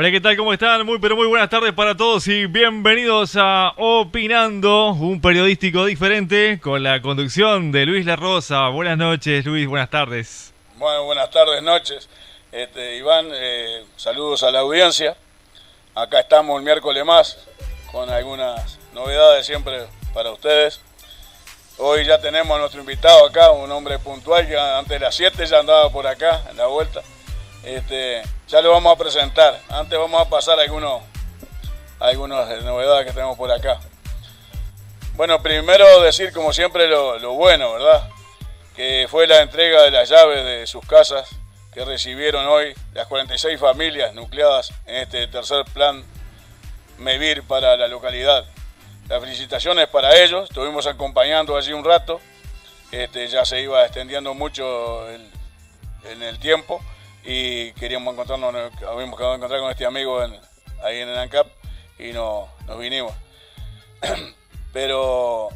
Hola, ¿qué tal? ¿Cómo están? Muy, pero muy buenas tardes para todos y bienvenidos a Opinando, un periodístico diferente con la conducción de Luis La Rosa. Buenas noches, Luis, buenas tardes. Bueno, buenas tardes, noches. Iván, saludos a la audiencia. Acá estamos un miércoles más con algunas novedades siempre para ustedes. Hoy ya tenemos a nuestro invitado acá, un hombre puntual que antes de las 7 ya andaba por acá en la vuelta. Ya lo vamos a presentar. Antes vamos a pasar algunas novedades que tenemos por acá. Bueno, primero decir como siempre lo bueno, ¿verdad? Que fue la entrega de las llaves de sus casas que recibieron hoy las 46 familias nucleadas en este tercer plan MEVIR para la localidad. Las felicitaciones para ellos, estuvimos acompañando allí un rato, ya se iba extendiendo mucho en el tiempo y queríamos habíamos quedado de encontrar con este amigo ahí en el ANCAP y nos vinimos. Pero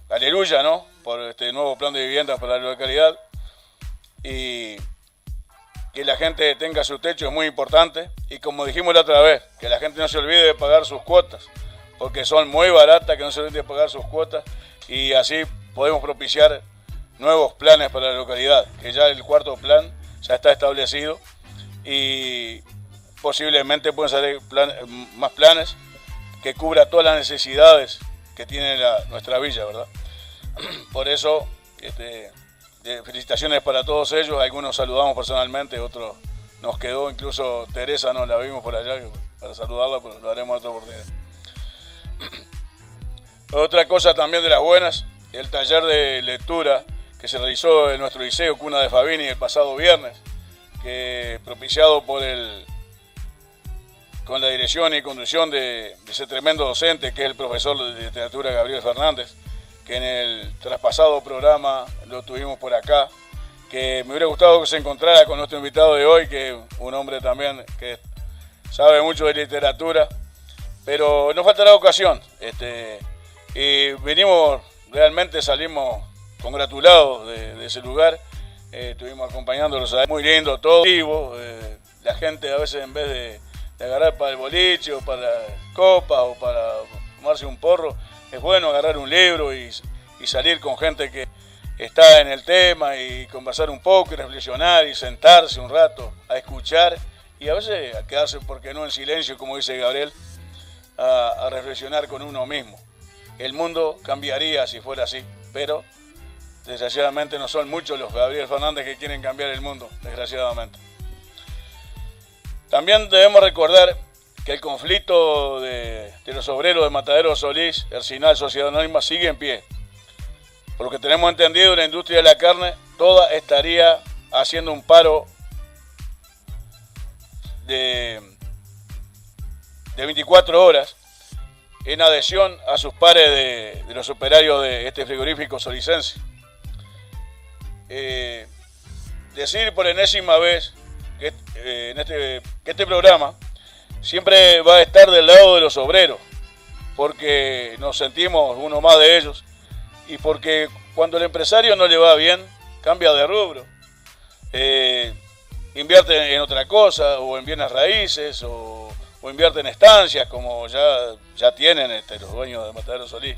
aleluya, ¿no? Por este nuevo plan de viviendas para la localidad y que la gente tenga su techo es muy importante y como dijimos la otra vez, que la gente no se olvide de pagar sus cuotas porque son muy baratas, que no se olvide de pagar sus cuotas y así podemos propiciar nuevos planes para la localidad, que ya el cuarto plan ya está establecido y posiblemente pueden salir más planes que cubra todas las necesidades que tiene nuestra villa, ¿verdad? Por eso, felicitaciones para todos ellos, algunos saludamos personalmente, otros nos quedó, incluso Teresa nos la vimos por allá para saludarla, pero lo haremos otra oportunidad. Otra cosa también de las buenas, el taller de lectura que se realizó en nuestro liceo Cuna de Fabini el pasado viernes, que propiciado con la dirección y conducción de ese tremendo docente que es el profesor de literatura Gabriel Fernández, que en el traspasado programa lo tuvimos por acá, que me hubiera gustado que se encontrara con nuestro invitado de hoy, que es un hombre también que sabe mucho de literatura, pero nos falta la ocasión, y salimos congratulados de ese lugar, estuvimos acompañándolos, muy lindo todo, la gente a veces en vez de agarrar para el boliche o para copas o para tomarse un porro, es bueno agarrar un libro y salir con gente que está en el tema y conversar un poco y reflexionar y sentarse un rato a escuchar y a veces a quedarse, porque no en silencio, como dice Gabriel, a reflexionar con uno mismo. El mundo cambiaría si fuera así, pero desgraciadamente no son muchos los Gabriel Fernández que quieren cambiar el mundo, desgraciadamente. También debemos recordar que el conflicto de los obreros de Matadero Solís, Ercinal, Sociedad Anónima, sigue en pie. Por lo que tenemos entendido, la industria de la carne toda estaría haciendo un paro de 24 horas en adhesión a sus pares de los operarios de este frigorífico solicense. Decir por enésima vez que este programa siempre va a estar del lado de los obreros, porque nos sentimos uno más de ellos y porque cuando el empresario no le va bien, cambia de rubro, invierte en otra cosa, o en bienes raíces, o invierte en estancias, como ya tienen los dueños de Matadero Solís.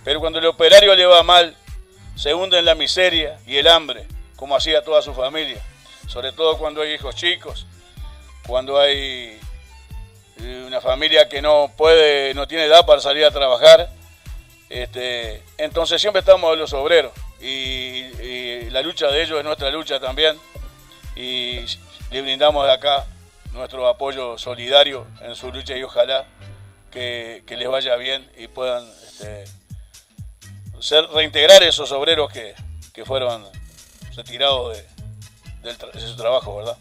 Pero cuando el operario le va mal, se hunde en la miseria y el hambre, como hacía toda su familia, sobre todo cuando hay hijos chicos, cuando hay una familia que no tiene edad para salir a trabajar, entonces siempre estamos los obreros y la lucha de ellos es nuestra lucha también y le brindamos de acá nuestro apoyo solidario en su lucha y ojalá que les vaya bien y puedan reintegrar esos obreros que fueron retirados de su trabajo, ¿verdad?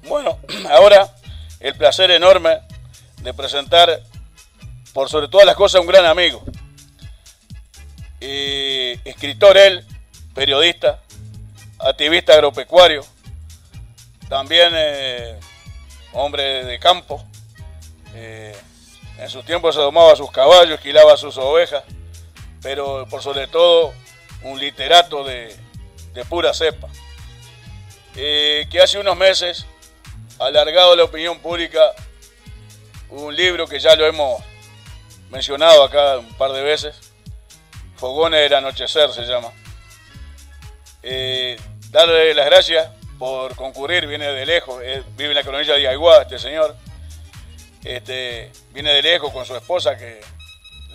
Bueno, ahora el placer enorme de presentar, por sobre todas las cosas, un gran amigo. Escritor él, periodista, activista agropecuario, también hombre de campo. En sus tiempos se domaba sus caballos, esquilaba sus ovejas, pero por sobre todo un literato de pura cepa. Que hace unos meses alargado a la opinión pública un libro que ya lo hemos mencionado acá un par de veces, Fogones del Anochecer se llama. Darle las gracias por concurrir, viene de lejos, vive en la colonia de Aiguá este señor, viene de lejos con su esposa que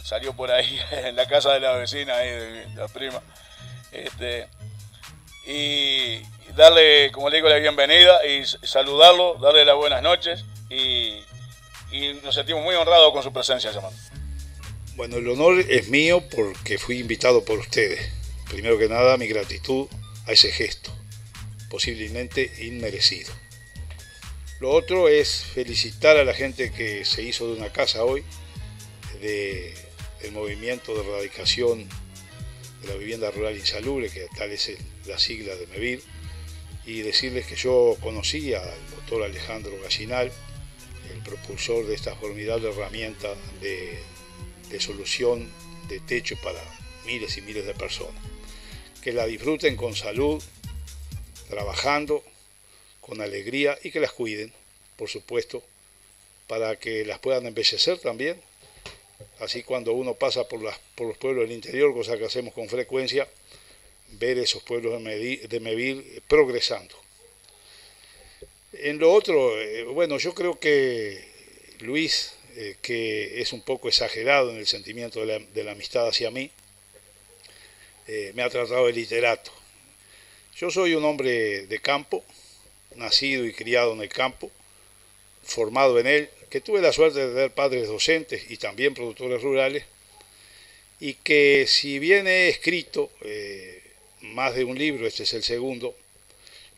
salió por ahí en la casa de la vecina, ahí de la prima, y darle, como le digo, la bienvenida y saludarlo, darle las buenas noches y nos sentimos muy honrados con su presencia, llamando. Bueno, el honor es mío porque fui invitado por ustedes. Primero que nada, mi gratitud a ese gesto, posiblemente inmerecido. Lo otro es felicitar a la gente que se hizo de una casa hoy, del movimiento de erradicación de la vivienda rural insalubre, que tal es la sigla de MEVIR, y decirles que yo conocí al doctor Alejandro Gallinal, el propulsor de esta formidable herramienta de solución de techo para miles y miles de personas. Que la disfruten con salud, trabajando, con alegría y que las cuiden, por supuesto, para que las puedan embellecer también. Así cuando uno pasa por los pueblos del interior, cosa que hacemos con frecuencia, ver esos pueblos de MEVIR progresando. En lo otro, bueno, yo creo que Luis, que es un poco exagerado en el sentimiento de la amistad hacia mí, me ha tratado de literato. Yo soy un hombre de campo, nacido y criado en el campo, formado en él, que tuve la suerte de tener padres docentes y también productores rurales, y que si bien he escrito más de un libro, este es el segundo,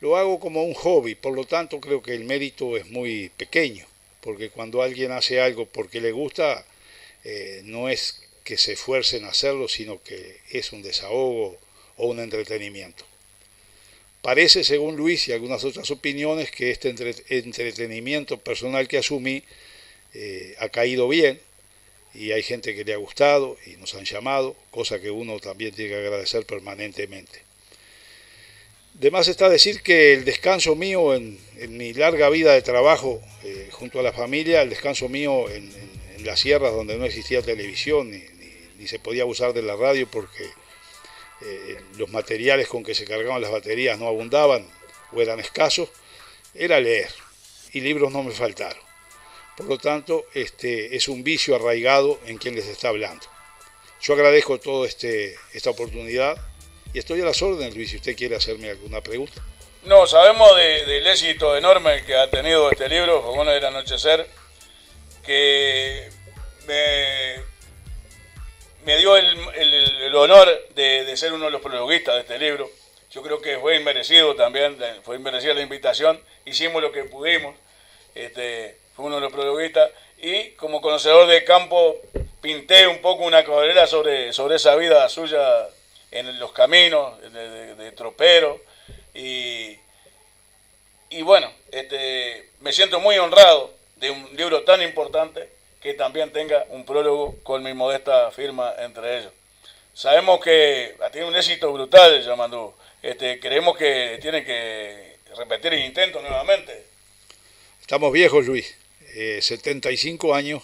lo hago como un hobby, por lo tanto creo que el mérito es muy pequeño, porque cuando alguien hace algo porque le gusta, no es que se esfuercen a hacerlo, sino que es un desahogo o un entretenimiento. Parece, según Luis y algunas otras opiniones, que este entretenimiento personal que asumí ha caído bien, y hay gente que le ha gustado y nos han llamado, cosa que uno también tiene que agradecer permanentemente. De más está decir que el descanso mío en mi larga vida de trabajo junto a la familia, el descanso mío en las sierras donde no existía televisión ni se podía usar de la radio porque los materiales con que se cargaban las baterías no abundaban o eran escasos, era leer, y libros no me faltaron. Por lo tanto, es un vicio arraigado en quien les está hablando. Yo agradezco toda esta oportunidad y estoy a las órdenes, Luis, si usted quiere hacerme alguna pregunta. No, sabemos del éxito enorme que ha tenido este libro, Fogones del Anochecer, que me dio el honor de ser uno de los prologuistas de este libro. Yo creo que fue inmerecido también, fue inmerecida la invitación, hicimos lo que pudimos, fue uno de los prologuistas, y como conocedor de campo pinté un poco una carrera sobre esa vida suya en los caminos de tropero, y bueno, me siento muy honrado de un libro tan importante que también tenga un prólogo con mi modesta firma entre ellos. Sabemos que ha tenido un éxito brutal, Yamandú. Creemos que tiene que repetir el intento nuevamente. Estamos viejos, Luis, 75 años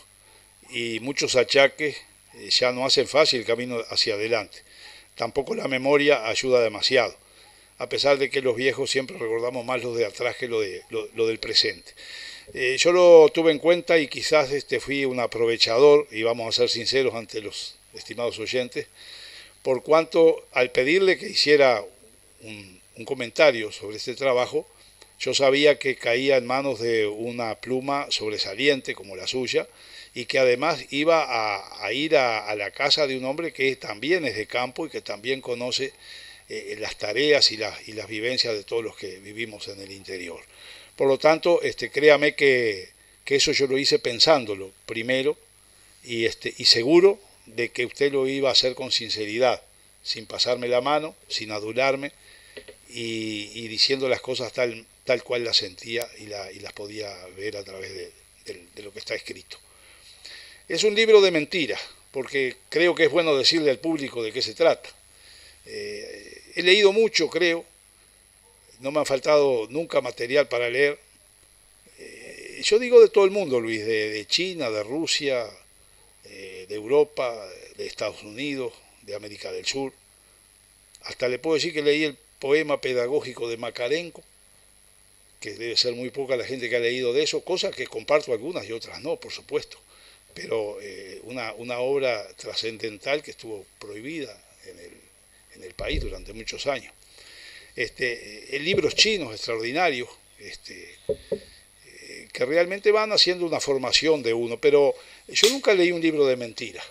y muchos achaques ya no hacen fácil el camino hacia adelante. Tampoco la memoria ayuda demasiado, a pesar de que los viejos siempre recordamos más lo de atrás que lo del presente. Yo lo tuve en cuenta y quizás fui un aprovechador, y vamos a ser sinceros ante los estimados oyentes, por cuanto al pedirle que hiciera un comentario sobre este trabajo, yo sabía que caía en manos de una pluma sobresaliente como la suya, y que además iba a ir a la casa de un hombre que también es de campo y que también conoce las tareas y las vivencias de todos los que vivimos en el interior. Por lo tanto, créame que eso yo lo hice pensándolo primero y seguro de que usted lo iba a hacer con sinceridad, sin pasarme la mano, sin adularme y diciendo las cosas tal cual las sentía y las podía ver a través de lo que está escrito. Es un libro de mentiras, porque creo que es bueno decirle al público de qué se trata. He leído mucho, creo, no me ha faltado nunca material para leer, yo digo de todo el mundo, Luis, de China, de Rusia, de Europa, de Estados Unidos, de América del Sur. Hasta le puedo decir que leí el poema pedagógico de Makarenko, que debe ser muy poca la gente que ha leído de eso, cosas que comparto algunas y otras no, por supuesto, pero una obra trascendental que estuvo prohibida en el país durante muchos años. Libros chinos extraordinarios, que realmente van haciendo una formación de uno, pero yo nunca leí un libro de mentiras.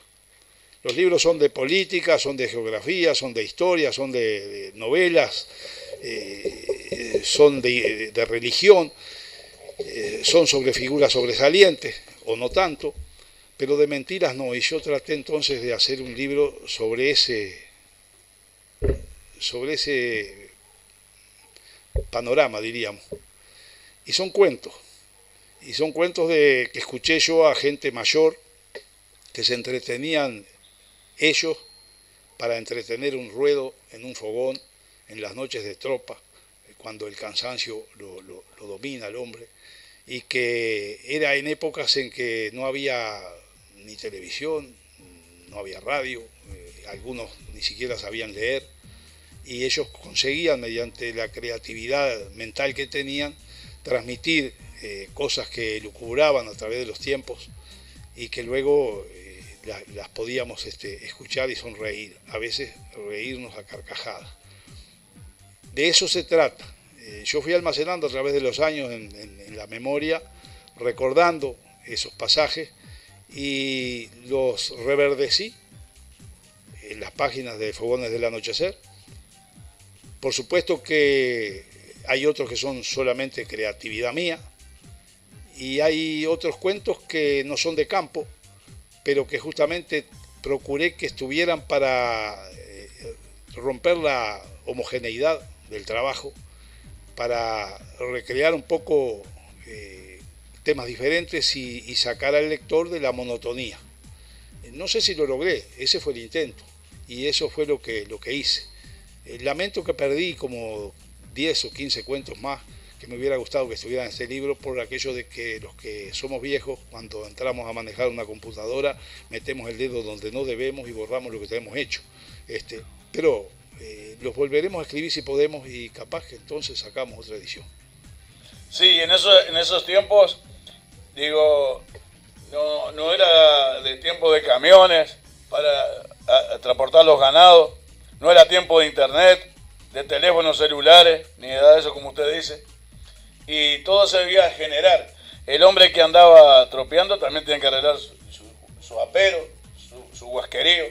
Los libros son de política, son de geografía, son de historia, son de novelas, son de religión, son sobre figuras sobresalientes, o no tanto, pero de mentiras no. Y yo traté entonces de hacer un libro sobre ese panorama, diríamos. Y son cuentos que escuché yo a gente mayor que se entretenían ellos para entretener un ruedo en un fogón en las noches de tropa, cuando el cansancio lo domina al hombre, y que era en épocas en que no había ni televisión, no había radio, algunos ni siquiera sabían leer, y ellos conseguían, mediante la creatividad mental que tenían, transmitir cosas que lucubraban a través de los tiempos y que luego las podíamos escuchar y sonreír, a veces reírnos a carcajadas. De eso se trata. Yo fui almacenando a través de los años en la memoria, recordando esos pasajes, y los reverdecí en las páginas de Fogones del Anochecer. Por supuesto que hay otros que son solamente creatividad mía, y hay otros cuentos que no son de campo, pero que justamente procuré que estuvieran para romper la homogeneidad del trabajo, para recrear un poco temas diferentes y sacar al lector de la monotonía. No sé si lo logré, ese fue el intento, y eso fue lo que hice. Lamento que perdí como 10 o 15 cuentos más que me hubiera gustado que estuvieran en este libro, por aquello de que los que somos viejos, cuando entramos a manejar una computadora, metemos el dedo donde no debemos y borramos lo que tenemos hecho. Pero los volveremos a escribir si podemos, y capaz que entonces sacamos otra edición. Sí, en esos tiempos, digo, no era de tiempo de camiones para transportar los ganados, no era tiempo de internet, de teléfonos celulares, ni de eso como usted dice, y todo se debía generar. El hombre que andaba tropeando también tiene que arreglar su apero, su huasquerío,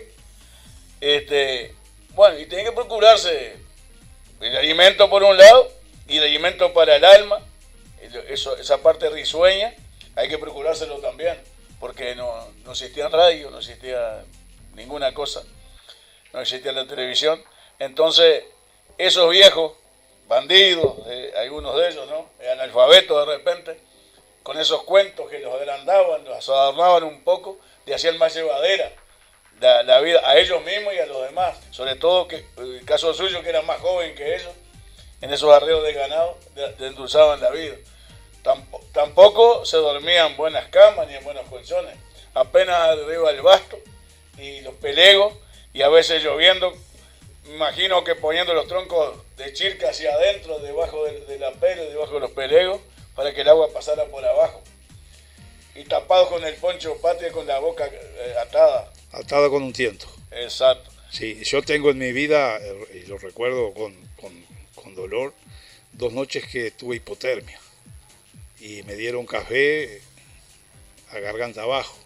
bueno, y tiene que procurarse el alimento por un lado, y el alimento para el alma, esa parte risueña, hay que procurárselo también, porque no existía radio, no existía ninguna cosa, no existía la televisión. Entonces, esos viejos, bandidos, algunos de ellos, ¿no?, analfabetos de repente, con esos cuentos que los agrandaban, los adornaban un poco, le hacían más llevadera la vida a ellos mismos y a los demás, sobre todo que el caso suyo, que era más joven que ellos, en esos arreos de ganado, le endulzaban la vida. Tampoco se dormían en buenas camas ni en buenos colchones, apenas arriba el basto y los pelegos, y a veces lloviendo, imagino que poniendo los troncos de chirca hacia adentro, debajo de la pera, debajo de los pelegos, para que el agua pasara por abajo, y tapados con el poncho patria, con la boca atada. Atada con un tiento. Exacto. Sí, yo tengo en mi vida, y lo recuerdo con dolor, 2 noches que tuve hipotermia y me dieron café a garganta abajo,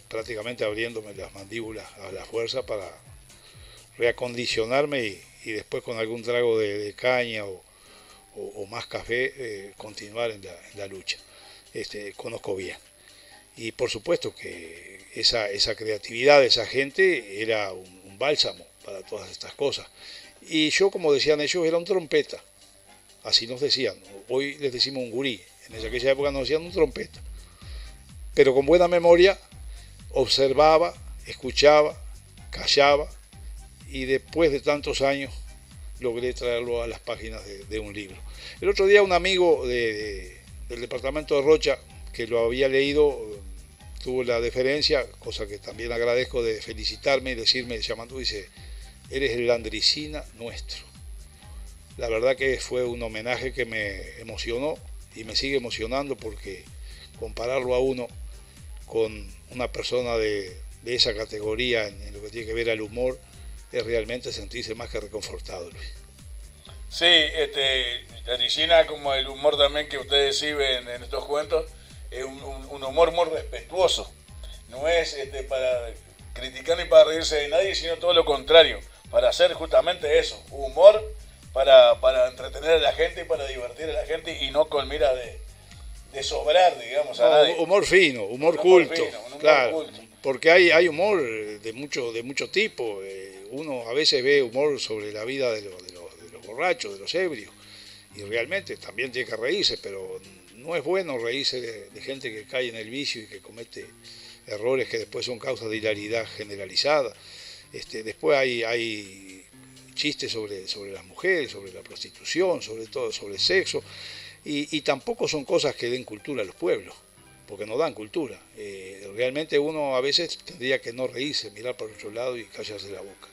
prácticamente abriéndome las mandíbulas a la fuerza para reacondicionarme y después con algún trago de caña o más café continuar en la lucha. Conozco bien. Y por supuesto que esa creatividad de esa gente era un bálsamo para todas estas cosas. Y yo, como decían ellos, era un trompeta. Así nos decían. Hoy les decimos un gurí. En aquella época nos decían un trompeta. Pero con buena memoria, observaba, escuchaba, callaba, y después de tantos años logré traerlo a las páginas de un libro. El otro día un amigo del departamento de Rocha, que lo había leído, tuvo la deferencia, cosa que también agradezco, de felicitarme y decirme, llamando, dice, eres el Landricina nuestro. La verdad que fue un homenaje que me emocionó y me sigue emocionando, porque compararlo a uno con una persona de esa categoría en lo que tiene que ver al humor es realmente sentirse más que reconfortado, Luis. Sí, Landricina, como el humor también que ustedes exhiben en estos cuentos, es un humor muy respetuoso. No es para criticar ni para reírse de nadie, sino todo lo contrario, para hacer justamente eso, humor para entretener a la gente y para divertir a la gente, y no con mira de sobrar, digamos, a nadie. Humor fino, humor culto, claro, porque hay humor de mucho tipo. Uno a veces ve humor sobre la vida de los borrachos, de los ebrios, y realmente también tiene que reírse, pero no es bueno reírse de gente que cae en el vicio y que comete errores que después son causa de hilaridad generalizada. Después hay chistes sobre las mujeres, sobre la prostitución, sobre todo sobre el sexo, y tampoco son cosas que den cultura a los pueblos, porque no dan cultura. Realmente uno a veces tendría que no reírse, mirar por otro lado y callarse la boca.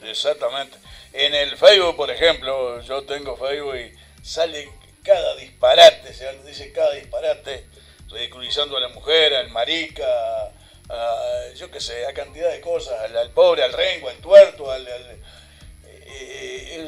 Exactamente. En el Facebook, por ejemplo, yo tengo Facebook y sale cada disparate, se dice cada disparate, ridiculizando a la mujer, al marica, yo qué sé, a cantidad de cosas, al pobre, al rengo, al tuerto, es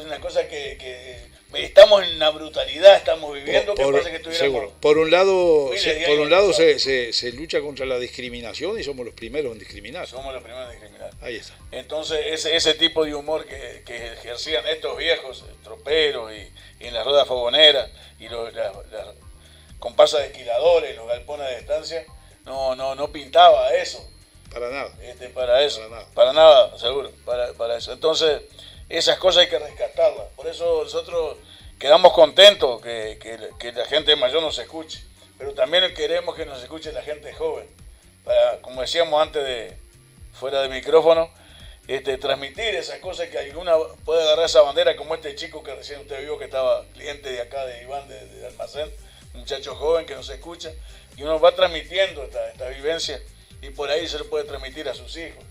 una cosa que estamos en una brutalidad, estamos viviendo, que pasa que estuviéramos... Seguro. Por un lado se lucha contra la discriminación y somos los primeros en discriminar. Somos los primeros en discriminar. Ahí está. Entonces ese tipo de humor que ejercían estos viejos troperos y en las ruedas fogoneras y las comparsas de esquiladores, los galpones de estancia, no pintaba eso. Para nada. Para nada, seguro, para eso. Entonces, esas cosas hay que rescatarlas. Por eso nosotros quedamos contentos que la gente mayor nos escuche. Pero también queremos que nos escuche la gente joven. Para, como decíamos antes fuera de micrófono, transmitir esas cosas, que alguna puede agarrar esa bandera, como este chico que recién usted vio, que estaba cliente de acá de Iván de Almacén, un muchacho joven que nos escucha, y uno va transmitiendo esta vivencia, y por ahí se lo puede transmitir a sus hijos.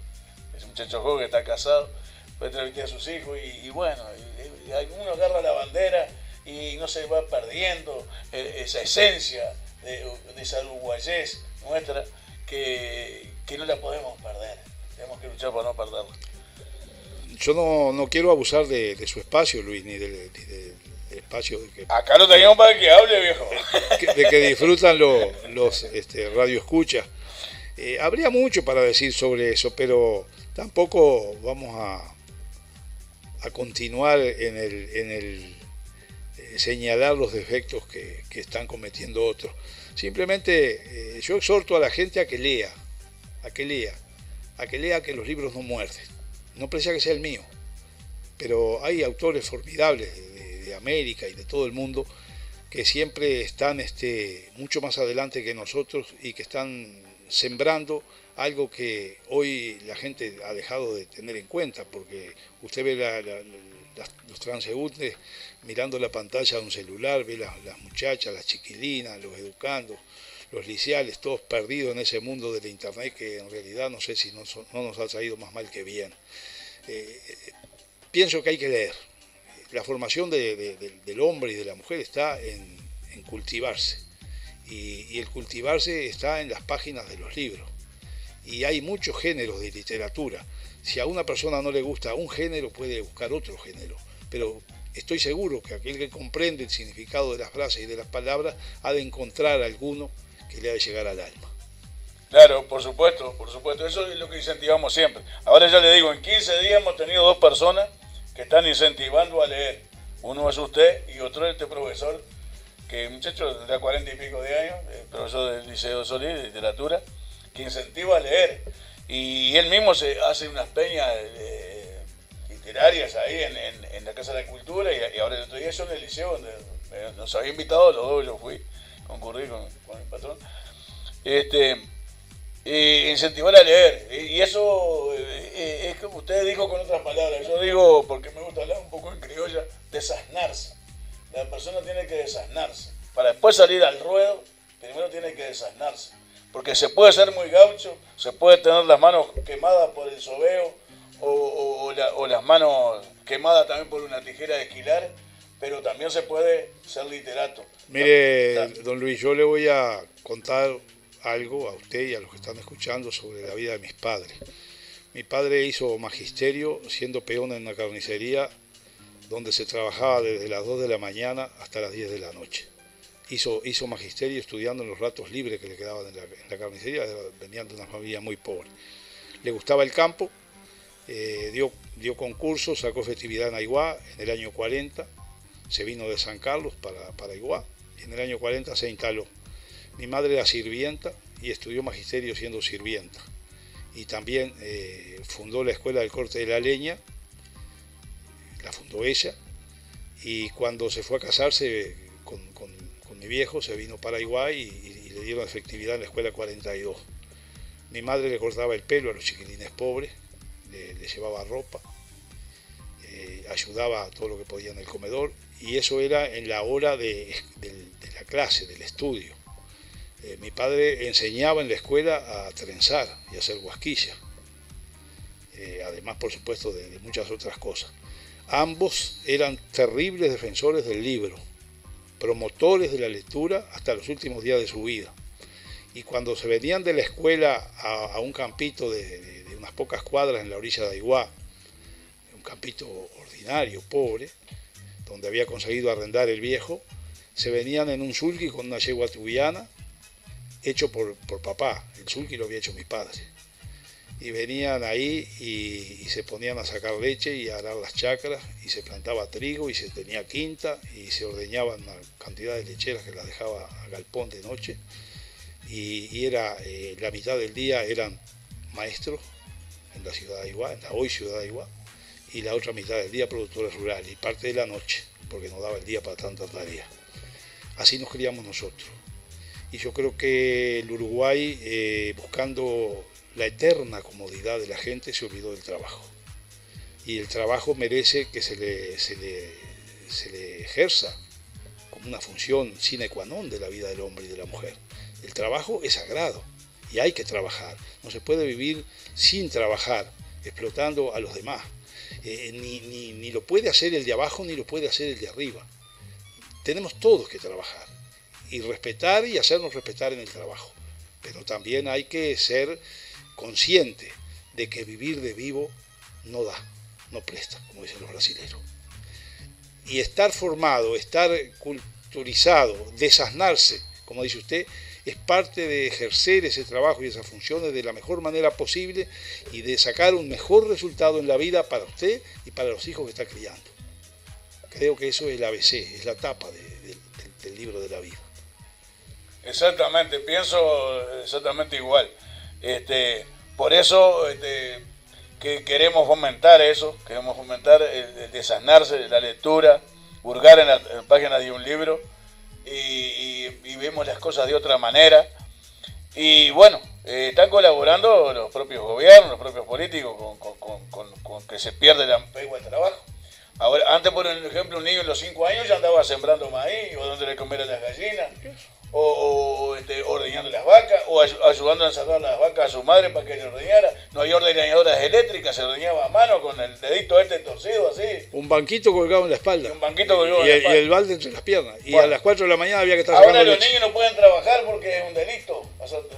Ese muchacho joven que está casado puede transmitir a sus hijos, y bueno, y alguno agarra la bandera y no se va perdiendo esa esencia de esa uruguayés nuestra, que no la podemos perder. Tenemos que luchar para no perderla. Yo no quiero abusar de su espacio, Luis, ni del espacio de que... Acá lo teníamos para que hable, viejo. De que disfrutan los radioescuchas. Habría mucho para decir sobre eso, pero tampoco vamos a continuar en el señalar los defectos que están cometiendo otros. Simplemente yo exhorto a la gente a que lea que los libros no muerden. No precisa que sea el mío, pero hay autores formidables de América y de todo el mundo que siempre están mucho más adelante que nosotros y que están sembrando algo que hoy la gente ha dejado de tener en cuenta, porque usted ve los transeúntes mirando la pantalla de un celular, ve las muchachas, las chiquilinas, los educandos, los liceales, todos perdidos en ese mundo de la internet, que en realidad no sé si no nos ha traído más mal que bien. Pienso que hay que leer. La formación del hombre y de la mujer está en cultivarse, y el cultivarse está en las páginas de los libros, y hay muchos géneros de literatura. Si a una persona no le gusta un género, puede buscar otro género, pero estoy seguro que aquel que comprende el significado de las frases y de las palabras ha de encontrar alguno que le ha de llegar al alma. Claro, por supuesto, eso es lo que incentivamos siempre. Ahora ya le digo, en 15 días hemos tenido 2 personas que están incentivando a leer. Uno es usted y otro es este profesor, que muchacho tendrá 40 y pico de años, profesor del Liceo Solís de literatura, que incentiva a leer. Y él mismo se hace unas peñas literarias ahí en la Casa de la Cultura, y ahora el otro día yo en el liceo, donde nos había invitado los dos, yo concurrí con el patrón, incentivar a leer, y eso es como usted dijo con otras palabras, yo digo, porque me gusta hablar un poco en criolla, desasnarse. La persona tiene que desasnarse, para después salir al ruedo, primero tiene que desasnarse. Porque se puede ser muy gaucho, se puede tener las manos quemadas por el sobeo o las manos quemadas también por una tijera de esquilar, pero también se puede ser literato. Mire, don Luis, yo le voy a contar algo a usted y a los que están escuchando sobre la vida de mis padres. Mi padre hizo magisterio siendo peón en una carnicería donde se trabajaba desde las 2 de la mañana hasta las 10 de la noche. Hizo magisterio estudiando en los ratos libres que le quedaban en la carnicería, venían de una familia muy pobre. Le gustaba el campo, dio concursos, sacó festividad en Aiguá en el año 40, se vino de San Carlos para Aiguá y en el año 40 se instaló. Mi madre era sirvienta y estudió magisterio siendo sirvienta. Y también fundó la Escuela del Corte de la Leña, la fundó ella, y cuando se fue a casarse con mi viejo se vino para Aiguá y le dieron efectividad en la Escuela 42. Mi madre le cortaba el pelo a los chiquilines pobres, le llevaba ropa, ayudaba a todo lo que podía en el comedor, y eso era en la hora de la clase, del estudio. Mi padre enseñaba en la escuela a trenzar y a hacer guasquilla, además por supuesto de muchas otras cosas. Ambos eran terribles defensores del libro, promotores de la lectura hasta los últimos días de su vida. Y cuando se venían de la escuela a un campito de unas pocas cuadras en la orilla de Aiguá, un campito ordinario, pobre, donde había conseguido arrendar el viejo, se venían en un sulky con una yegua tubiana, hecho por papá. El sulky lo había hecho mi padre. Y venían ahí y se ponían a sacar leche y a arar las chacras, y se plantaba trigo y se tenía quinta y se ordeñaban una cantidad de lecheras que las dejaba a galpón de noche. Y era la mitad del día eran maestros en la ciudad de Aiguá, en la hoy ciudad de Aiguá, y la otra mitad del día productores rurales, y parte de la noche, porque no daba el día para tanta tarea. Así nos criamos nosotros. Y yo creo que el Uruguay, buscando la eterna comodidad de la gente, se olvidó del trabajo. Y el trabajo merece que se le ejerza como una función sine qua non de la vida del hombre y de la mujer. El trabajo es sagrado y hay que trabajar. No se puede vivir sin trabajar, explotando a los demás. Ni lo puede hacer el de abajo ni lo puede hacer el de arriba. Tenemos todos que trabajar y respetar y hacernos respetar en el trabajo. Pero también hay que ser consciente de que vivir de vivo no da, no presta, como dicen los brasileños. Y estar formado, estar culturizado, desasnarse, como dice usted, es parte de ejercer ese trabajo y esas funciones de la mejor manera posible y de sacar un mejor resultado en la vida para usted y para los hijos que está criando. Creo que eso es el ABC, es la tapa del libro de la vida. Exactamente, pienso exactamente igual. Por eso que queremos fomentar eso, queremos fomentar el desasnarse, la lectura, hurgar en la página de un libro y vemos las cosas de otra manera. Y bueno, están colaborando los propios gobiernos, los propios políticos con que se pierde la pegua de trabajo. Ahora, antes, por ejemplo, un niño de los 5 años ya andaba sembrando maíz o dándole comer a las gallinas, o ordeñando las vacas, o ayudando a encerrar las vacas a su madre para que le ordeñara. No había ordeñadoras eléctricas, se ordeñaba a mano con el dedito torcido así. Un banquito colgado en la espalda. Y un banquito colgado en la espalda. Y el balde entre las piernas. Y bueno, a las 4 de la mañana había que estar sacando leche. Ahora los niños no pueden trabajar porque es un delito.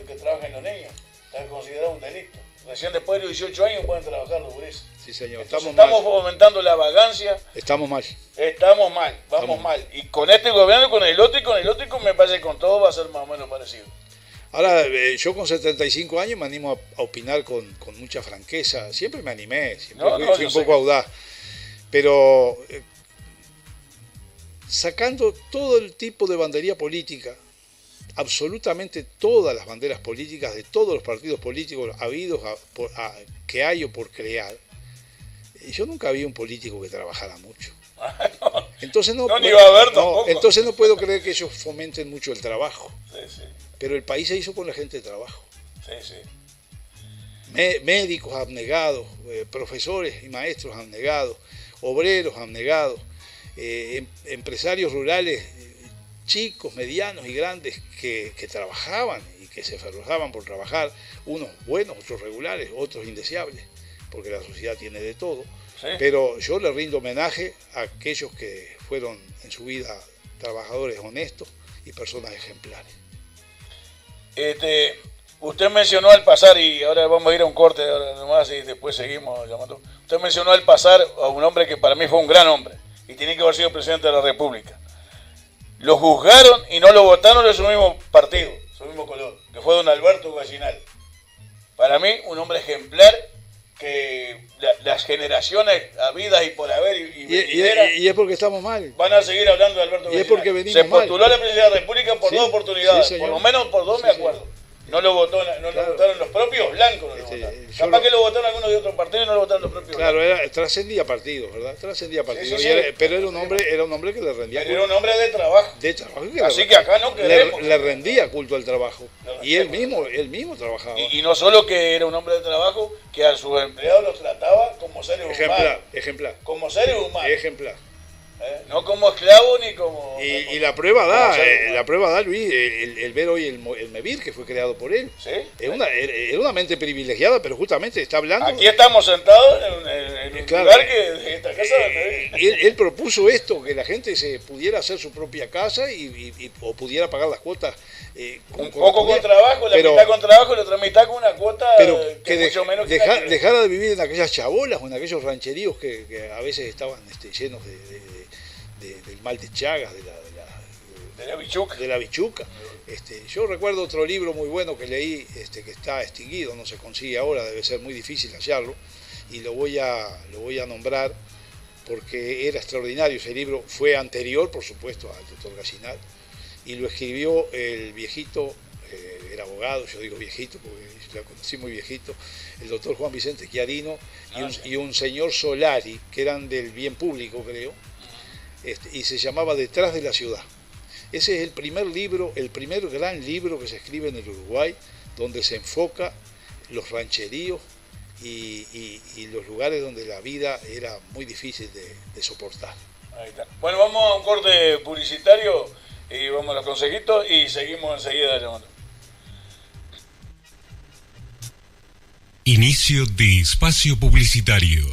Que trabajen los niños. Está considerado un delito. Recién después de los 18 años pueden trabajar los gurises. Sí, señor. Entonces, estamos fomentando la vagancia. Estamos mal. Vamos mal. Y con este gobierno, con el otro, me parece que con todo va a ser más o menos parecido. Ahora, yo con 75 años me animo a opinar con mucha franqueza. Siempre me animé, siempre fui un poco audaz. Pero sacando todo el tipo de bandería política, absolutamente todas las banderas políticas de todos los partidos políticos habidos que hay o por crear, yo nunca vi un político que trabajara mucho. Entonces no puedo creer que ellos fomenten mucho el trabajo. Sí. Pero el país se hizo con la gente de trabajo. Sí. Médicos abnegados, profesores y maestros abnegados, obreros abnegados, empresarios rurales chicos, medianos y grandes que trabajaban y que se esforzaban por trabajar, unos buenos, otros regulares, otros indeseables, porque la sociedad tiene de todo. Sí. Pero yo le rindo homenaje a aquellos que fueron en su vida trabajadores honestos y personas ejemplares. Usted mencionó al pasar, y ahora vamos a ir a un corte ahora nomás y después seguimos llamando. Usted mencionó al pasar a un hombre que para mí fue un gran hombre y tiene que haber sido presidente de la República. Lo juzgaron y no lo votaron de su mismo partido, su mismo color, que fue don Alberto Gallinal. Para mí, un hombre ejemplar que las generaciones habidas y por haber y es porque estamos mal. Van a seguir hablando de Alberto Gallinal. Es porque venimos se postuló mal. a la presidencia de la República por 2 oportunidades, por lo menos por 2 me acuerdo. No lo votaron los propios blancos, no lo votaron. Capaz que lo votaron algunos de otros partidos y no lo votaron los propios blancos. Trascendía partidos, ¿verdad? Trascendía partidos. Sí. Pero era un hombre que le rendía culto. Era un hombre de trabajo. Así que acá no queremos. Le rendía culto al trabajo. Y él mismo trabajaba. Y no solo que era un hombre de trabajo, que a sus empleados los trataba como seres humanos. Ejemplar. Como seres humanos. Ejemplar. No como esclavo ni como... Y la prueba da, Luis, el ver hoy el MEVIR, que fue creado por él. ¿Sí? Era una mente privilegiada, pero justamente está hablando... Aquí estamos sentados en un lugar que esta casa del MEVIR. Él propuso esto, que la gente se pudiera hacer su propia casa o pudiera pagar las cuotas. Un poco con trabajo, la mitad con trabajo y la otra mitad con una cuota que mucho menos que dejara de vivir en aquellas chabolas o en aquellos rancheríos que a veces estaban llenos del mal de Chagas, de la bichuca. Yo recuerdo otro libro muy bueno que leí, que está extinguido, no se consigue ahora, debe ser muy difícil hallarlo, y lo voy a nombrar porque era extraordinario. Ese libro fue anterior, por supuesto, al doctor Gallinal, y lo escribió el viejito, era abogado, yo digo viejito porque lo conocí muy viejito, el doctor Juan Vicente Chiarino y un señor Solari, que eran del bien público, creo, y se llamaba Detrás de la ciudad. Ese es el primer gran libro que se escribe en el Uruguay, donde se enfoca los rancheríos y los lugares donde la vida era muy difícil de soportar. Ahí está. Bueno, vamos a un corte publicitario y vamos a los consejitos y seguimos enseguida llamando. Inicio de espacio publicitario.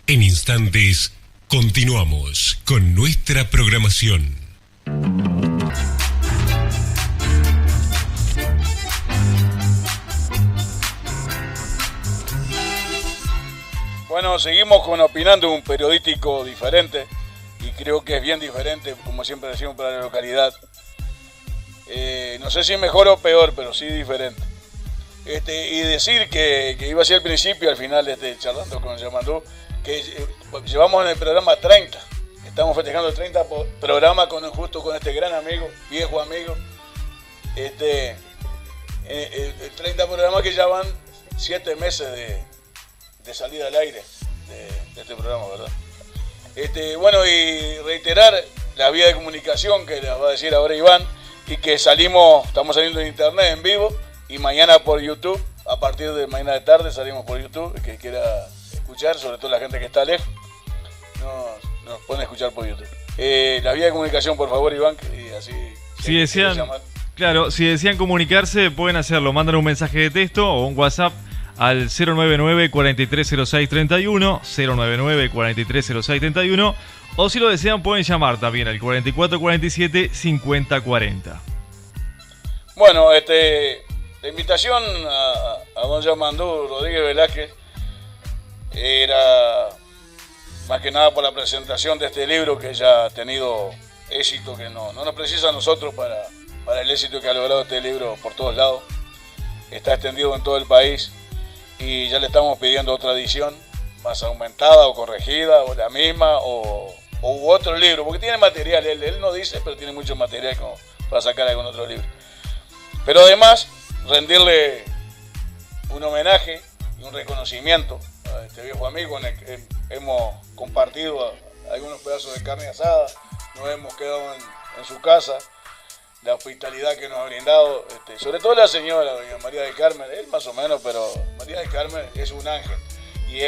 En instantes continuamos con nuestra programación. Bueno, seguimos con Opinando, un periodístico diferente, y creo que es bien diferente, como siempre decimos, para la localidad. No sé si mejor o peor, pero sí diferente. Y decir que iba a ser al principio, al final, charlando con Yamandú, que llevamos en el programa 30. Estamos festejando el 30 programa justo con este gran amigo, viejo amigo. El 30 programa que ya van 7 meses de salida al aire de este programa, ¿verdad? Bueno, y reiterar la vía de comunicación que les va a decir ahora Iván, y que estamos saliendo en internet en vivo, y mañana por YouTube, a partir de mañana de tarde salimos por YouTube, el que quiera escuchar, sobre todo la gente que está lejos, nos pueden escuchar por YouTube. La vía de comunicación, por favor, Iván, y así... Si desean comunicarse, pueden hacerlo, mandan un mensaje de texto o un WhatsApp al 099-430631, 099-430631, o si lo desean pueden llamar también al 4447-5040. Bueno, la invitación a don Yamandú Rodríguez Velázquez era más que nada por la presentación de este libro, que ya ha tenido éxito, que no nos precisa a nosotros para el éxito que ha logrado este libro por todos lados. Está extendido en todo el país y ya le estamos pidiendo otra edición más aumentada o corregida, o la misma, o otro libro, porque tiene material, él no dice, pero tiene mucho material como para sacar algún otro libro. Pero además, rendirle un homenaje y un reconocimiento a este viejo amigo en el que hemos compartido algunos pedazos de carne asada, nos hemos quedado en su casa, la hospitalidad que nos ha brindado, sobre todo la señora doña María del Carmen, él más o menos, pero María del Carmen es un ángel, y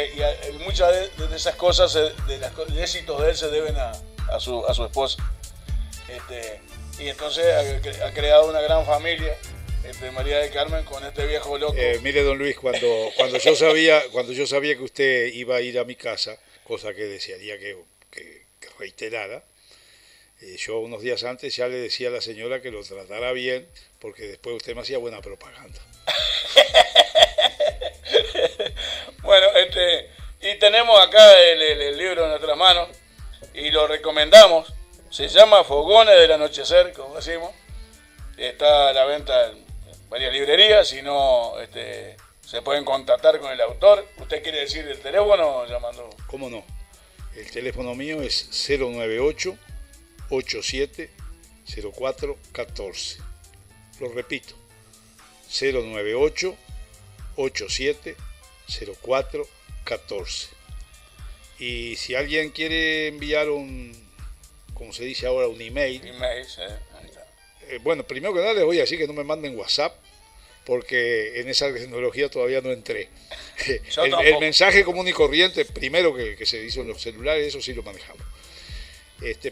muchas de esas cosas, de los éxitos de él se deben a su esposa. Y entonces ha creado una gran familia, María del Carmen, con este viejo loco. Mire, don Luis, cuando yo sabía que usted iba a ir a mi casa, cosa que desearía que reiterara, yo unos días antes ya le decía a la señora que lo tratara bien, porque después usted me hacía buena propaganda. Bueno, y tenemos acá el libro en nuestras manos y lo recomendamos. Se llama Fogones del Anochecer, como decimos. Está a la venta en varias librerías. Si no, se pueden contactar con el autor. ¿Usted quiere decir el teléfono llamando? ¿Cómo no? El teléfono mío es 098-87-04-14. Lo repito, 098-87-04-14. Y si alguien quiere enviar como se dice ahora, un email. Email, sí, ahí está. Bueno, primero que nada les voy a decir que no me manden WhatsApp, porque en esa tecnología todavía no entré. El mensaje común y corriente, primero que se hizo en los celulares, eso sí lo manejamos.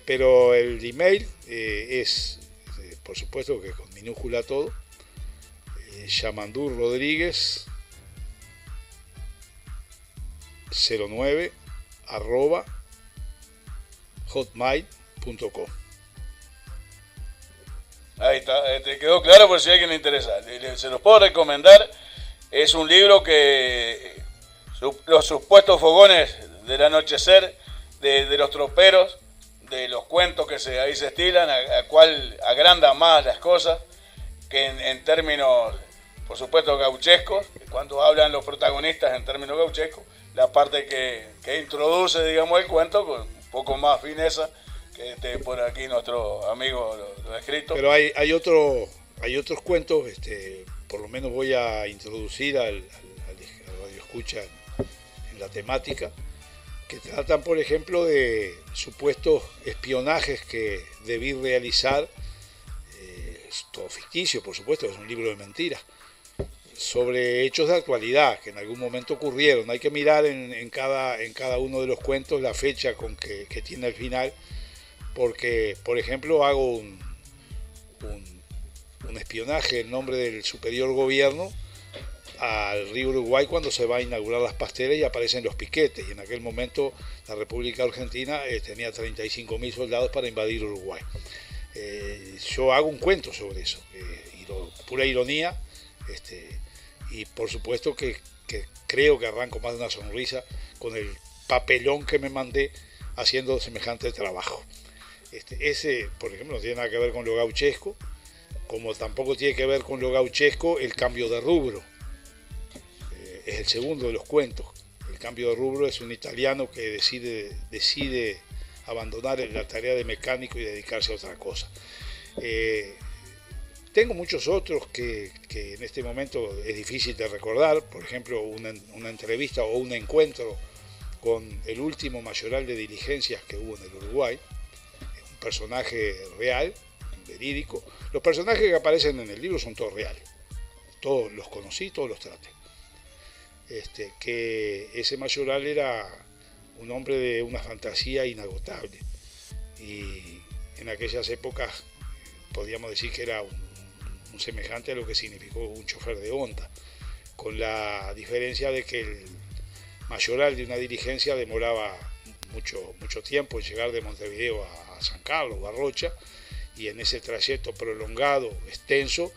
Pero el email es, por supuesto que con minúscula todo, Yamandú Rodríguez 09 @hotmail.com. Ahí está, quedó claro por si a alguien le interesa. Se los puedo recomendar. Es un libro que los supuestos fogones del anochecer, de los troperos, de los cuentos que ahí se estilan, a cual agranda más las cosas, que en términos, por supuesto, gauchescos, cuando hablan los protagonistas en términos gauchescos, la parte que introduce, digamos, el cuento con un poco más fineza que por aquí nuestro amigo lo ha escrito. Pero hay otros cuentos, por lo menos voy a introducir al radio escucha en la temática, que tratan, por ejemplo, de supuestos espionajes que debí realizar, es todo ficticio, por supuesto, es un libro de mentiras, sobre hechos de actualidad que en algún momento ocurrieron. Hay que mirar en cada uno de los cuentos la fecha con que tiene el final, porque, por ejemplo, hago un espionaje en nombre del superior gobierno al río Uruguay cuando se va a inaugurar las pasteras y aparecen los piquetes, y en aquel momento la República Argentina tenía 35.000 soldados para invadir Uruguay. Yo hago un cuento sobre eso, pura ironía, y por supuesto que creo que arranco más de una sonrisa con el papelón que me mandé haciendo semejante trabajo. Ese, por ejemplo, no tiene nada que ver con lo gauchesco, como tampoco tiene que ver con lo gauchesco el cambio de rubro. Es el segundo de los cuentos. El cambio de rubro es un italiano que decide abandonar la tarea de mecánico y dedicarse a otra cosa. Tengo muchos otros que en este momento es difícil de recordar, por ejemplo, una entrevista o un encuentro con el último mayoral de diligencias que hubo en el Uruguay, un personaje real, verídico. Los personajes que aparecen en el libro son todos reales, todos los conocí, todos los traté. Que ese mayoral era un hombre de una fantasía inagotable, y en aquellas épocas podríamos decir que era un semejante a lo que significó un chofer de Honda, con la diferencia de que el mayoral de una diligencia demoraba mucho tiempo en llegar de Montevideo a San Carlos o a Rocha, y en ese trayecto prolongado, extenso,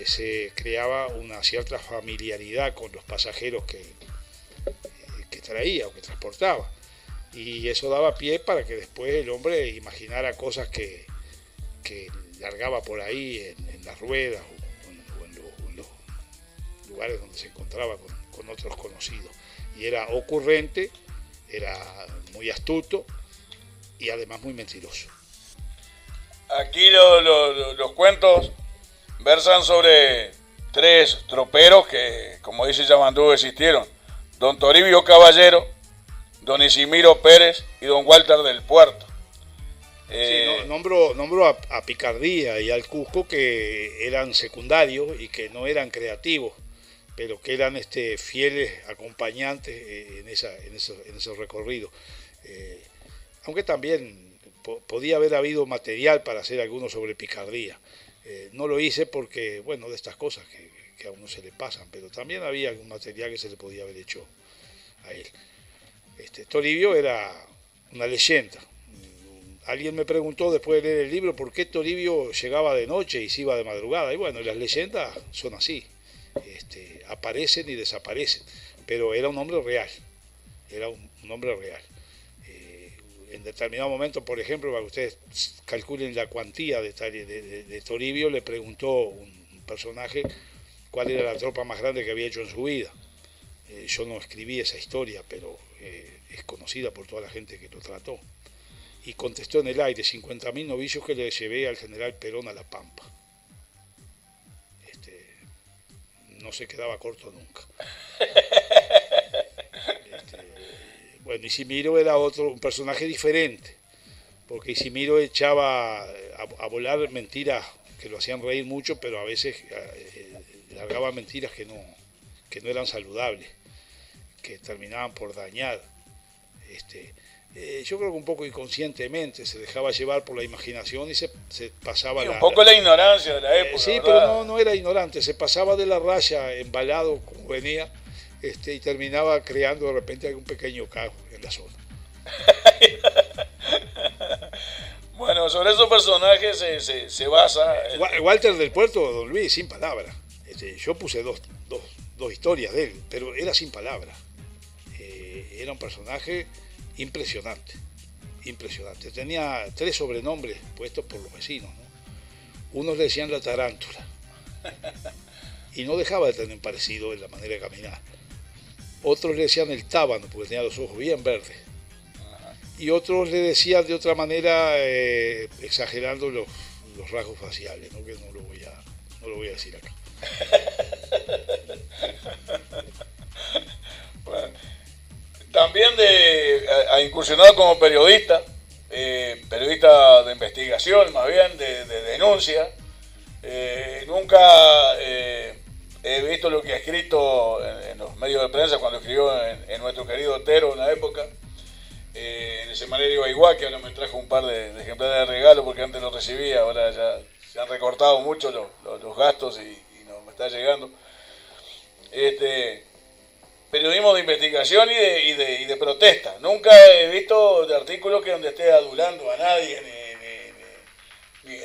se creaba una cierta familiaridad con los pasajeros que traía o que transportaba, y eso daba pie para que después el hombre imaginara cosas que largaba por ahí en las ruedas o en los lugares donde se encontraba con otros conocidos. Y era ocurrente, era muy astuto y además muy mentiroso. Aquí los cuentos versan sobre tres troperos que, como dice Yamandú, existieron: don Toribio Caballero, don Isimiro Pérez y don Walter del Puerto. Sí, nombro a Picardía y al Cusco, que eran secundarios y que no eran creativos, pero que eran fieles acompañantes en esos recorridos. Aunque también podía haber habido material para hacer alguno sobre picardía. No lo hice porque, bueno, de estas cosas que a uno se le pasan, pero también había algún material que se le podía haber hecho a él. Toribio era una leyenda. Alguien me preguntó después de leer el libro por qué Toribio llegaba de noche y se iba de madrugada. Y bueno, las leyendas son así, aparecen y desaparecen, pero era un hombre real, un hombre real. En determinado momento, por ejemplo, para que ustedes calculen la cuantía de Toribio, le preguntó un personaje cuál era la tropa más grande que había hecho en su vida. Yo no escribí esa historia, pero es conocida por toda la gente que lo trató. Y contestó en el aire: 50.000 novillos que le llevé al general Perón a La Pampa. No se quedaba corto nunca. Bueno, Isimiro era un personaje diferente, porque Isimiro echaba a volar mentiras que lo hacían reír mucho, pero a veces largaba mentiras que no eran saludables, que terminaban por dañar. Yo creo que un poco inconscientemente se dejaba llevar por la imaginación y se pasaba un poco la ignorancia de la época. Sí, ¿verdad? pero no era ignorante, se pasaba de la raya embalado como venía, y terminaba creando de repente algún pequeño caos en la zona. Bueno, sobre esos personajes se basa... Walter del Puerto, don Luis, sin palabras. Yo puse dos historias de él, pero era sin palabras. Era un personaje impresionante. Tenía 3 sobrenombres puestos por los vecinos, ¿no? Unos le decían la tarántula, y no dejaba de tener parecido en la manera de caminar. Otros le decían el tábano, porque tenía los ojos bien verdes. Y otros le decían de otra manera, exagerando los rasgos faciales, ¿no? Que no lo voy a decir acá. Bueno, también ha incursionado como periodista de investigación, más bien, de denuncia. Nunca he visto lo que ha escrito en los medios de prensa cuando escribió en nuestro querido Otero en la época, en el semanario Aiguá, que ahora me trajo un par de ejemplares de regalo porque antes lo recibía, ahora ya se han recortado mucho los gastos y no me está llegando. Periodismo de investigación y de protesta. Nunca he visto de artículos que donde esté adulando a nadie,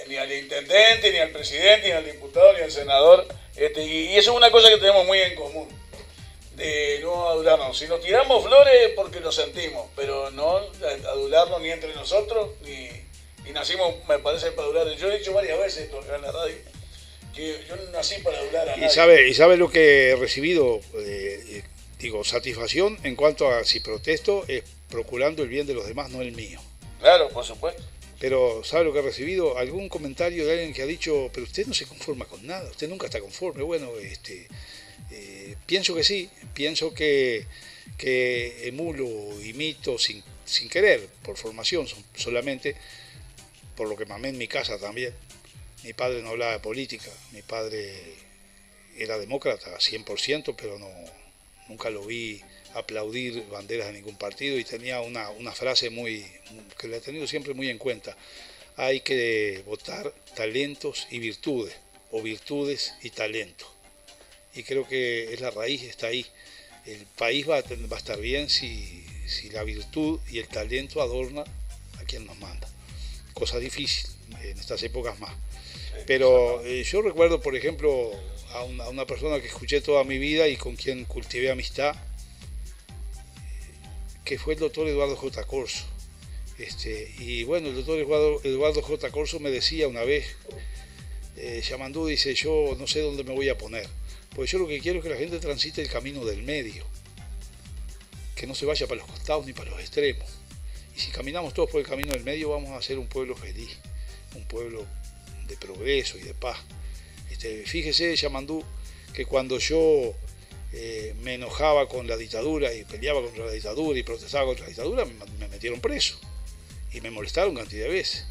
ni al intendente, ni al presidente, ni al diputado, ni al senador. Y eso es una cosa que tenemos muy en común, de no adularnos. Si nos tiramos flores porque lo sentimos, pero no adularnos ni entre nosotros, ni nacimos, me parece, para adular. Yo he dicho varias veces esto acá en la radio, que yo no nací para adular a nadie. ¿Y sabe lo que he recibido? Satisfacción en cuanto a si protesto es procurando el bien de los demás, no el mío. Claro, por supuesto. Pero ¿sabe lo que he recibido? Algún comentario de alguien que ha dicho: pero usted no se conforma con nada, usted nunca está conforme. Bueno, pienso que sí, pienso que emulo, imito sin querer, por formación solamente, por lo que mamé en mi casa también. Mi padre no hablaba de política, mi padre era demócrata 100%, pero nunca lo vi aplaudir banderas de ningún partido, y tenía una frase que la he tenido siempre muy en cuenta: hay que votar talentos y virtudes, o virtudes y talento. Y creo que es la raíz, está ahí. El país va a estar bien si la virtud y el talento adorna a quien nos manda. Cosa difícil en estas épocas más. Pero yo recuerdo, por ejemplo, a una persona que escuché toda mi vida y con quien cultivé amistad, que fue el doctor Eduardo J. Corso. Y bueno, el doctor Eduardo J. Corso me decía una vez: Yamandú, dice, yo no sé dónde me voy a poner, porque yo lo que quiero es que la gente transite el camino del medio, que no se vaya para los costados ni para los extremos. Y si caminamos todos por el camino del medio, vamos a ser un pueblo feliz, un pueblo de progreso y de paz. Fíjese, Yamandú, que cuando yo me enojaba con la dictadura y peleaba contra la dictadura y protestaba contra la dictadura, me metieron preso y me molestaron cantidad de veces.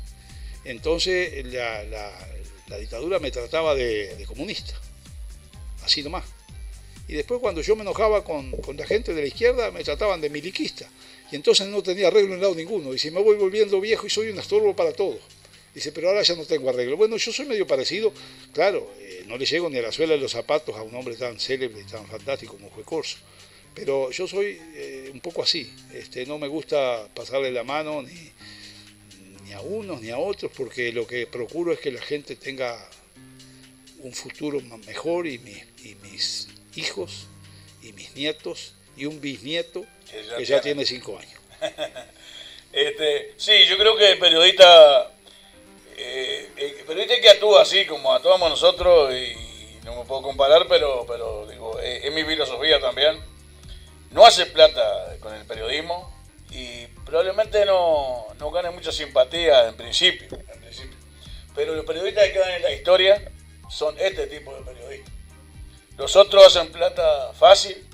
Entonces la dictadura me trataba de comunista, así nomás. Y después, cuando yo me enojaba con la gente de la izquierda, me trataban de miliquista. Y Y entonces no tenía arreglo en lado ninguno. Dice, me voy volviendo viejo y soy un estorbo para todo. Dice, pero ahora ya no tengo arreglo. Bueno, yo soy medio parecido, claro, no le llego ni a la suela de los zapatos a un hombre tan célebre y tan fantástico como fue Corso. Pero yo soy un poco así, no me gusta pasarle la mano ni a unos ni a otros, porque lo que procuro es que la gente tenga un futuro mejor y mis hijos y mis nietos y un bisnieto que ya tiene 5 años. Sí, yo creo que el periodista que actúa así como actuamos nosotros, y no me puedo comparar, pero digo, es mi filosofía también. No hace plata con el periodismo y probablemente no gane mucha simpatía en principio. Pero los periodistas que quedan en la historia son este tipo de periodistas. Los otros hacen plata fácil.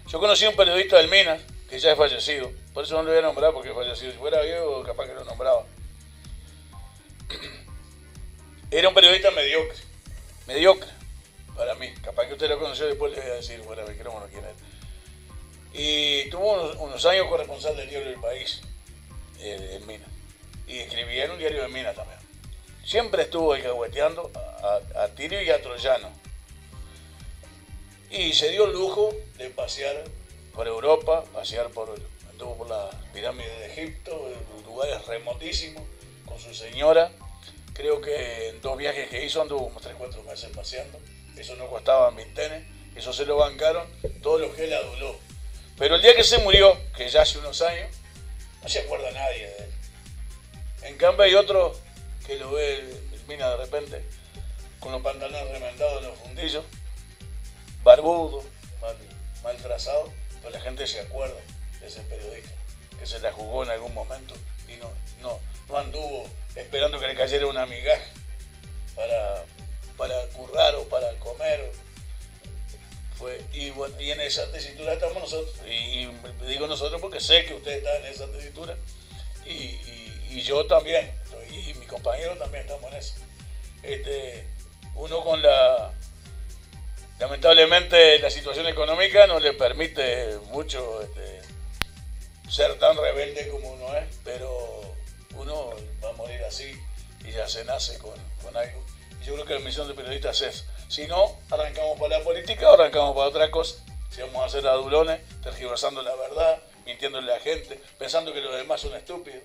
Yo conocí a un periodista del Minas, que ya es fallecido, por eso no lo voy a nombrar porque es fallecido. Si fuera vivo, capaz que lo nombraba. Era un periodista mediocre, para mí. Capaz que usted lo conoció, después le voy a decir, fuera de micrófono quién es. Y tuvo unos años corresponsal del diario El País, en Minas. Y escribía en un diario de Minas también. Siempre estuvo alcahueteando a Tirio y a Troyano. Y se dio el lujo de pasear por Europa, anduvo por las pirámides de Egipto, en lugares remotísimos, con su señora. Creo que en 2 viajes que hizo anduvo como 3-4 meses paseando. Eso no costaba vintenes, eso se lo bancaron todos los que él aduló. Pero el día que se murió, que ya hace unos años, no se acuerda nadie de él. En cambio hay otro que lo ve el Mina de repente, con los pantalones remendados en los fundillos, barbudo, mal trazado, pero la gente se acuerda de ese periodista, que se la jugó en algún momento y no anduvo esperando que le cayera una migaja para currar o para comer. Y en esa tesitura estamos nosotros, y digo nosotros porque sé que usted está en esa tesitura, y yo también, y mi compañero también estamos en eso. Uno lamentablemente la situación económica no le permite mucho ser tan rebelde como uno es, pero uno va a morir así y ya se nace con algo. Y yo creo que la misión del periodista es eso. Si no, arrancamos para la política o arrancamos para otra cosa. Si vamos a hacer adulones, tergiversando la verdad, mintiéndole a la gente, pensando que los demás son estúpidos.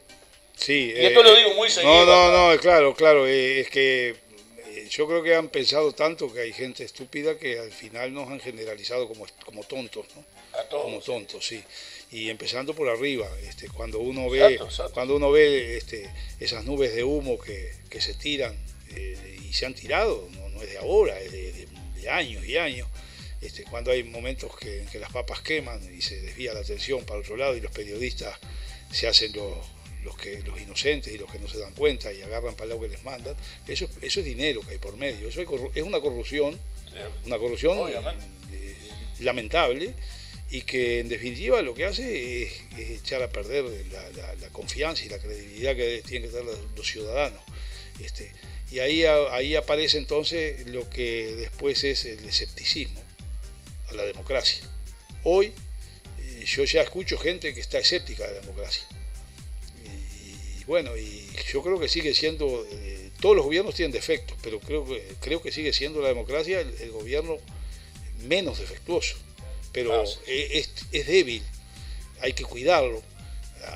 Sí, y esto lo digo muy seguido. No, claro, es que yo creo que han pensado tanto que hay gente estúpida que al final nos han generalizado como tontos, ¿no? A todos. Como tontos, sí. Y empezando por arriba, cuando uno ve, cuando uno ve esas nubes de humo que se tiran y se han tirado, no es de ahora, es de años y años. Cuando hay momentos en que las papas queman y se desvía la atención para otro lado y los periodistas se hacen los inocentes y los que no se dan cuenta y agarran para el lado que les mandan, eso es dinero que hay por medio, eso es una corrupción lamentable, y que en definitiva lo que hace es echar a perder la confianza y la credibilidad que tienen que tener los ciudadanos. Y ahí aparece entonces lo que después es el escepticismo a la democracia. Hoy yo ya escucho gente que está escéptica de la democracia. Y yo creo que sigue siendo, todos los gobiernos tienen defectos, pero creo que sigue siendo la democracia el gobierno menos defectuoso. Pero es débil, hay que cuidarlo,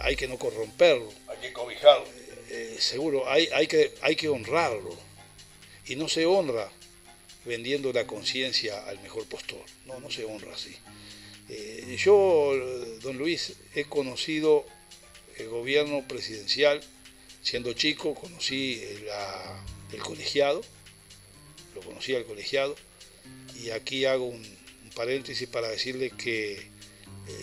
hay que no corromperlo. Hay que cobijarlo. Seguro, hay que honrarlo. Y no se honra vendiendo la conciencia al mejor postor. No se honra así. Yo, don Luis, he conocido el gobierno presidencial. Siendo chico, conocí el colegiado. Lo conocí al colegiado. Y aquí hago un paréntesis para decirle que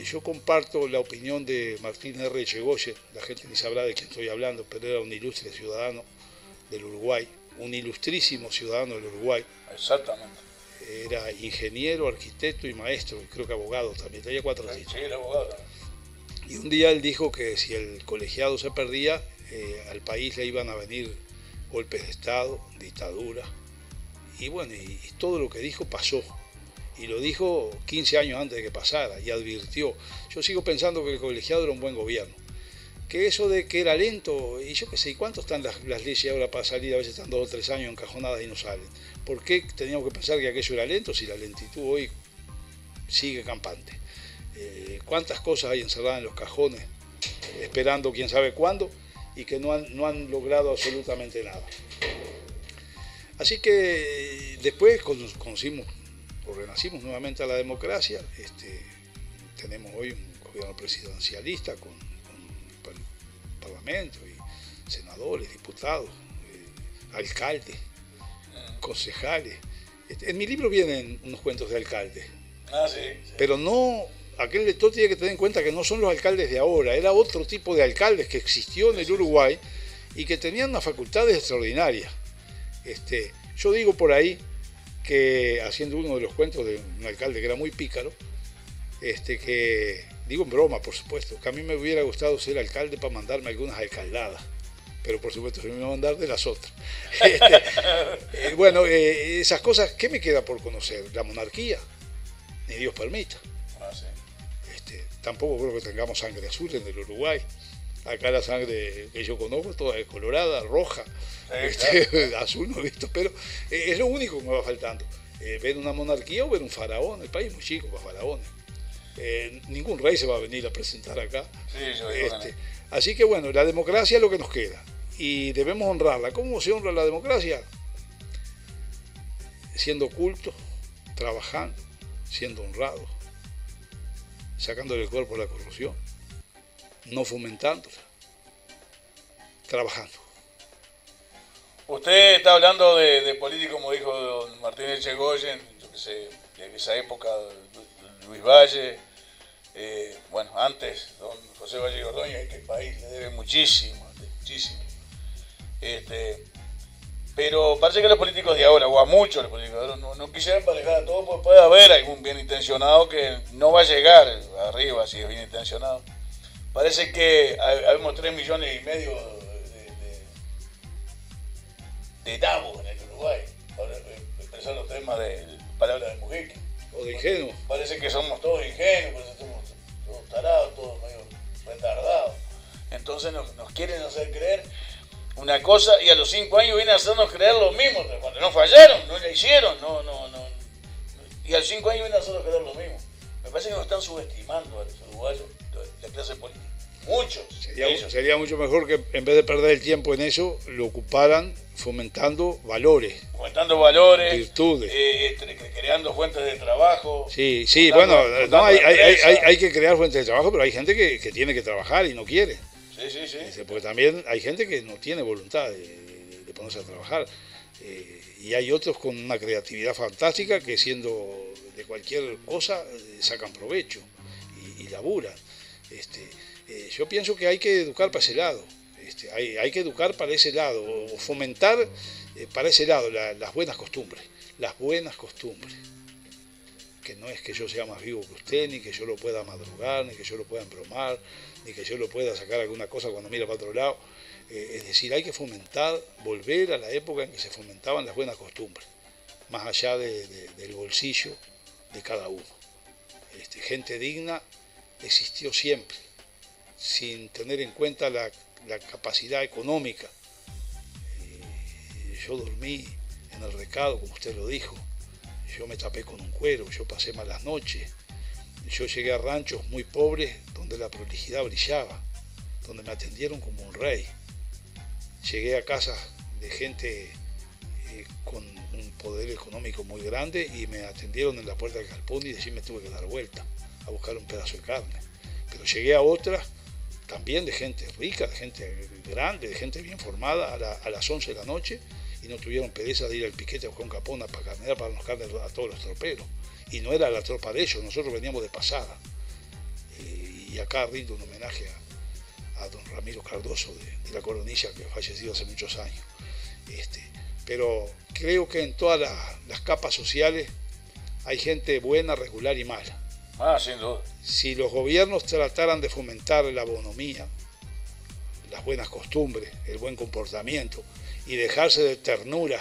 yo comparto la opinión de Martín R. Echegoyen. La gente ni sabrá de quién estoy hablando, pero era un ilustre ciudadano del Uruguay, un ilustrísimo ciudadano del Uruguay. Exactamente. Era ingeniero, arquitecto y maestro, y creo que abogado también, tenía 4 títulos. Sí, era abogado. Y un día él dijo que si el colegiado se perdía, al país le iban a venir golpes de Estado, dictadura. Y bueno, y todo lo que dijo pasó. y lo dijo 15 años antes de que pasara y advirtió. Yo sigo pensando que el colegiado era un buen gobierno. Que eso de que era lento, y yo qué sé, ¿cuánto están las leyes ahora para salir? A veces están 2 o 3 años encajonadas y no salen. ¿Por qué teníamos que pensar que aquello era lento si la lentitud hoy sigue campante? ¿Cuántas cosas hay encerradas en los cajones, esperando quién sabe cuándo, y que no han logrado absolutamente nada? Así que después conocimos o renacimos nuevamente a la democracia. Tenemos hoy un gobierno presidencialista con parlamento y senadores, diputados, alcaldes, concejales. En mi libro vienen unos cuentos de alcaldes. Sí. Pero no, aquel lector tiene que tener en cuenta que no son los alcaldes de ahora, era otro tipo de alcaldes que existió en el Uruguay y que tenían unas facultades extraordinarias. Yo digo por ahí que, haciendo uno de los cuentos de un alcalde que era muy pícaro, que, digo en broma por supuesto, que a mí me hubiera gustado ser alcalde para mandarme algunas alcaldadas, pero por supuesto se me iba a mandar de las otras. Bueno, esas cosas, ¿qué me queda por conocer? La monarquía, ni Dios permita. Tampoco creo que tengamos sangre azul en el Uruguay. Acá la sangre que yo conozco toda es colorada, roja, claro. Azul no he visto, pero es lo único que me va faltando. Ver una monarquía o ver un faraón. El país es muy chico para faraones. Ningún rey se va a venir a presentar acá. Sí, yo digo Así que bueno, la democracia es lo que nos queda y debemos honrarla. ¿Cómo se honra la democracia? Siendo cultos, trabajando, siendo honrados, sacándole el cuerpo a la corrupción, no fomentándola, trabajando. Usted está hablando de políticos, como dijo don Martín Echegoyen, yo que sé, de esa época, Luis Valle, bueno, antes, don José Valle Ordóñez, que el país le debe muchísimo. Pero parece que los políticos de ahora, o a muchos los políticos de ahora, no quisieran parejar a todos, porque puede haber algún bien intencionado que no va a llegar arriba si es bien intencionado. Parece que habemos 3,5 millones de tabos en el Uruguay, para expresar los temas de palabras de Mujica. O de ingenuos. Parece que somos todos ingenuos, parece que somos todos tarados, todos medio retardados. Entonces nos quieren hacer creer una cosa y a los 5 años vienen a hacernos creer lo mismo. Cuando no fallaron, no la hicieron, y a los 5 años vienen a hacernos creer lo mismo. Me parece que nos están subestimando a los uruguayos, la clase política. Muchos. Sería mucho mejor que en vez de perder el tiempo en eso, lo ocuparan fomentando valores. Virtudes. Creando fuentes de trabajo. Sí, bueno, hay que crear fuentes de trabajo, pero hay gente que tiene que trabajar y no quiere. Sí. Porque también hay gente que no tiene voluntad de ponerse a trabajar. Y hay otros con una creatividad fantástica que siendo de cualquier cosa sacan provecho y laburan. Yo pienso que hay que educar para ese lado. Hay que educar para ese lado, o fomentar para ese lado las buenas costumbres. Las buenas costumbres. Que no es que yo sea más vivo que usted, ni que yo lo pueda madrugar, ni que yo lo pueda embromar, ni que yo lo pueda sacar alguna cosa cuando mira para otro lado. Es decir, hay que fomentar, volver a la época en que se fomentaban las buenas costumbres, más allá del bolsillo de cada uno. Gente digna existió siempre, sin tener en cuenta la capacidad económica. Yo dormí en el recado, como usted lo dijo, yo me tapé con un cuero, yo pasé malas noches, yo llegué a ranchos muy pobres donde la prolijidad brillaba, donde me atendieron como un rey. Llegué a casas de gente con un poder económico muy grande y me atendieron en la puerta del galpón y de allí me tuve que dar vuelta a buscar un pedazo de carne. Pero llegué a otras también de gente rica, de gente grande, de gente bien formada a las 11 de la noche y no tuvieron pereza de ir al piquete a buscar un capona para carnear para darnos carne a todos los troperos. Y no era la tropa de ellos, nosotros veníamos de pasada. Y acá rindo un homenaje a don Ramiro Cardoso de la Coronilla, que falleció hace muchos años. Pero creo que en todas las capas sociales hay gente buena, regular y mala. Sin duda. Si los gobiernos trataran de fomentar la bonomía, las buenas costumbres, el buen comportamiento y dejarse de ternura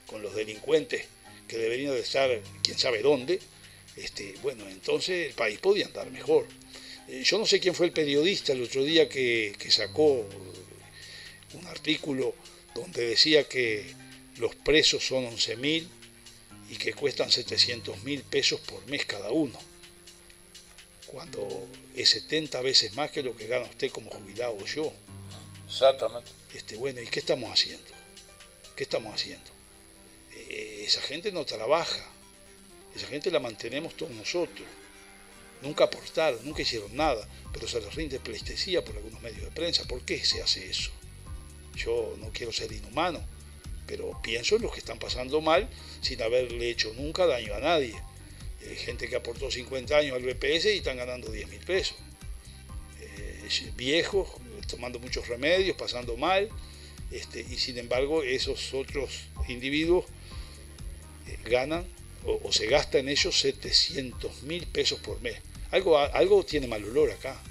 con los delincuentes que deberían de estar quién sabe dónde, Bueno, entonces el país podía andar mejor. Yo no sé quién fue el periodista el otro día que sacó un artículo donde decía que los presos son 11.000 y que cuestan 700.000 pesos por mes cada uno, cuando es 70 veces más que lo que gana usted como jubilado o yo. Exactamente. Bueno, ¿y qué estamos haciendo? ¿Qué estamos haciendo? Esa gente no trabaja, esa gente la mantenemos todos nosotros. Nunca aportaron, nunca hicieron nada, pero se les rinde pleitesía por algunos medios de prensa. ¿Por qué se hace eso? Yo no quiero ser inhumano, pero pienso en los que están pasando mal sin haberle hecho nunca daño a nadie. Hay gente que aportó 50 años al BPS y están ganando 10.000 pesos. Viejos, tomando muchos remedios, pasando mal, y sin embargo esos otros individuos ganan o se gasta en ellos 700.000 pesos por mes. Algo tiene mal olor acá.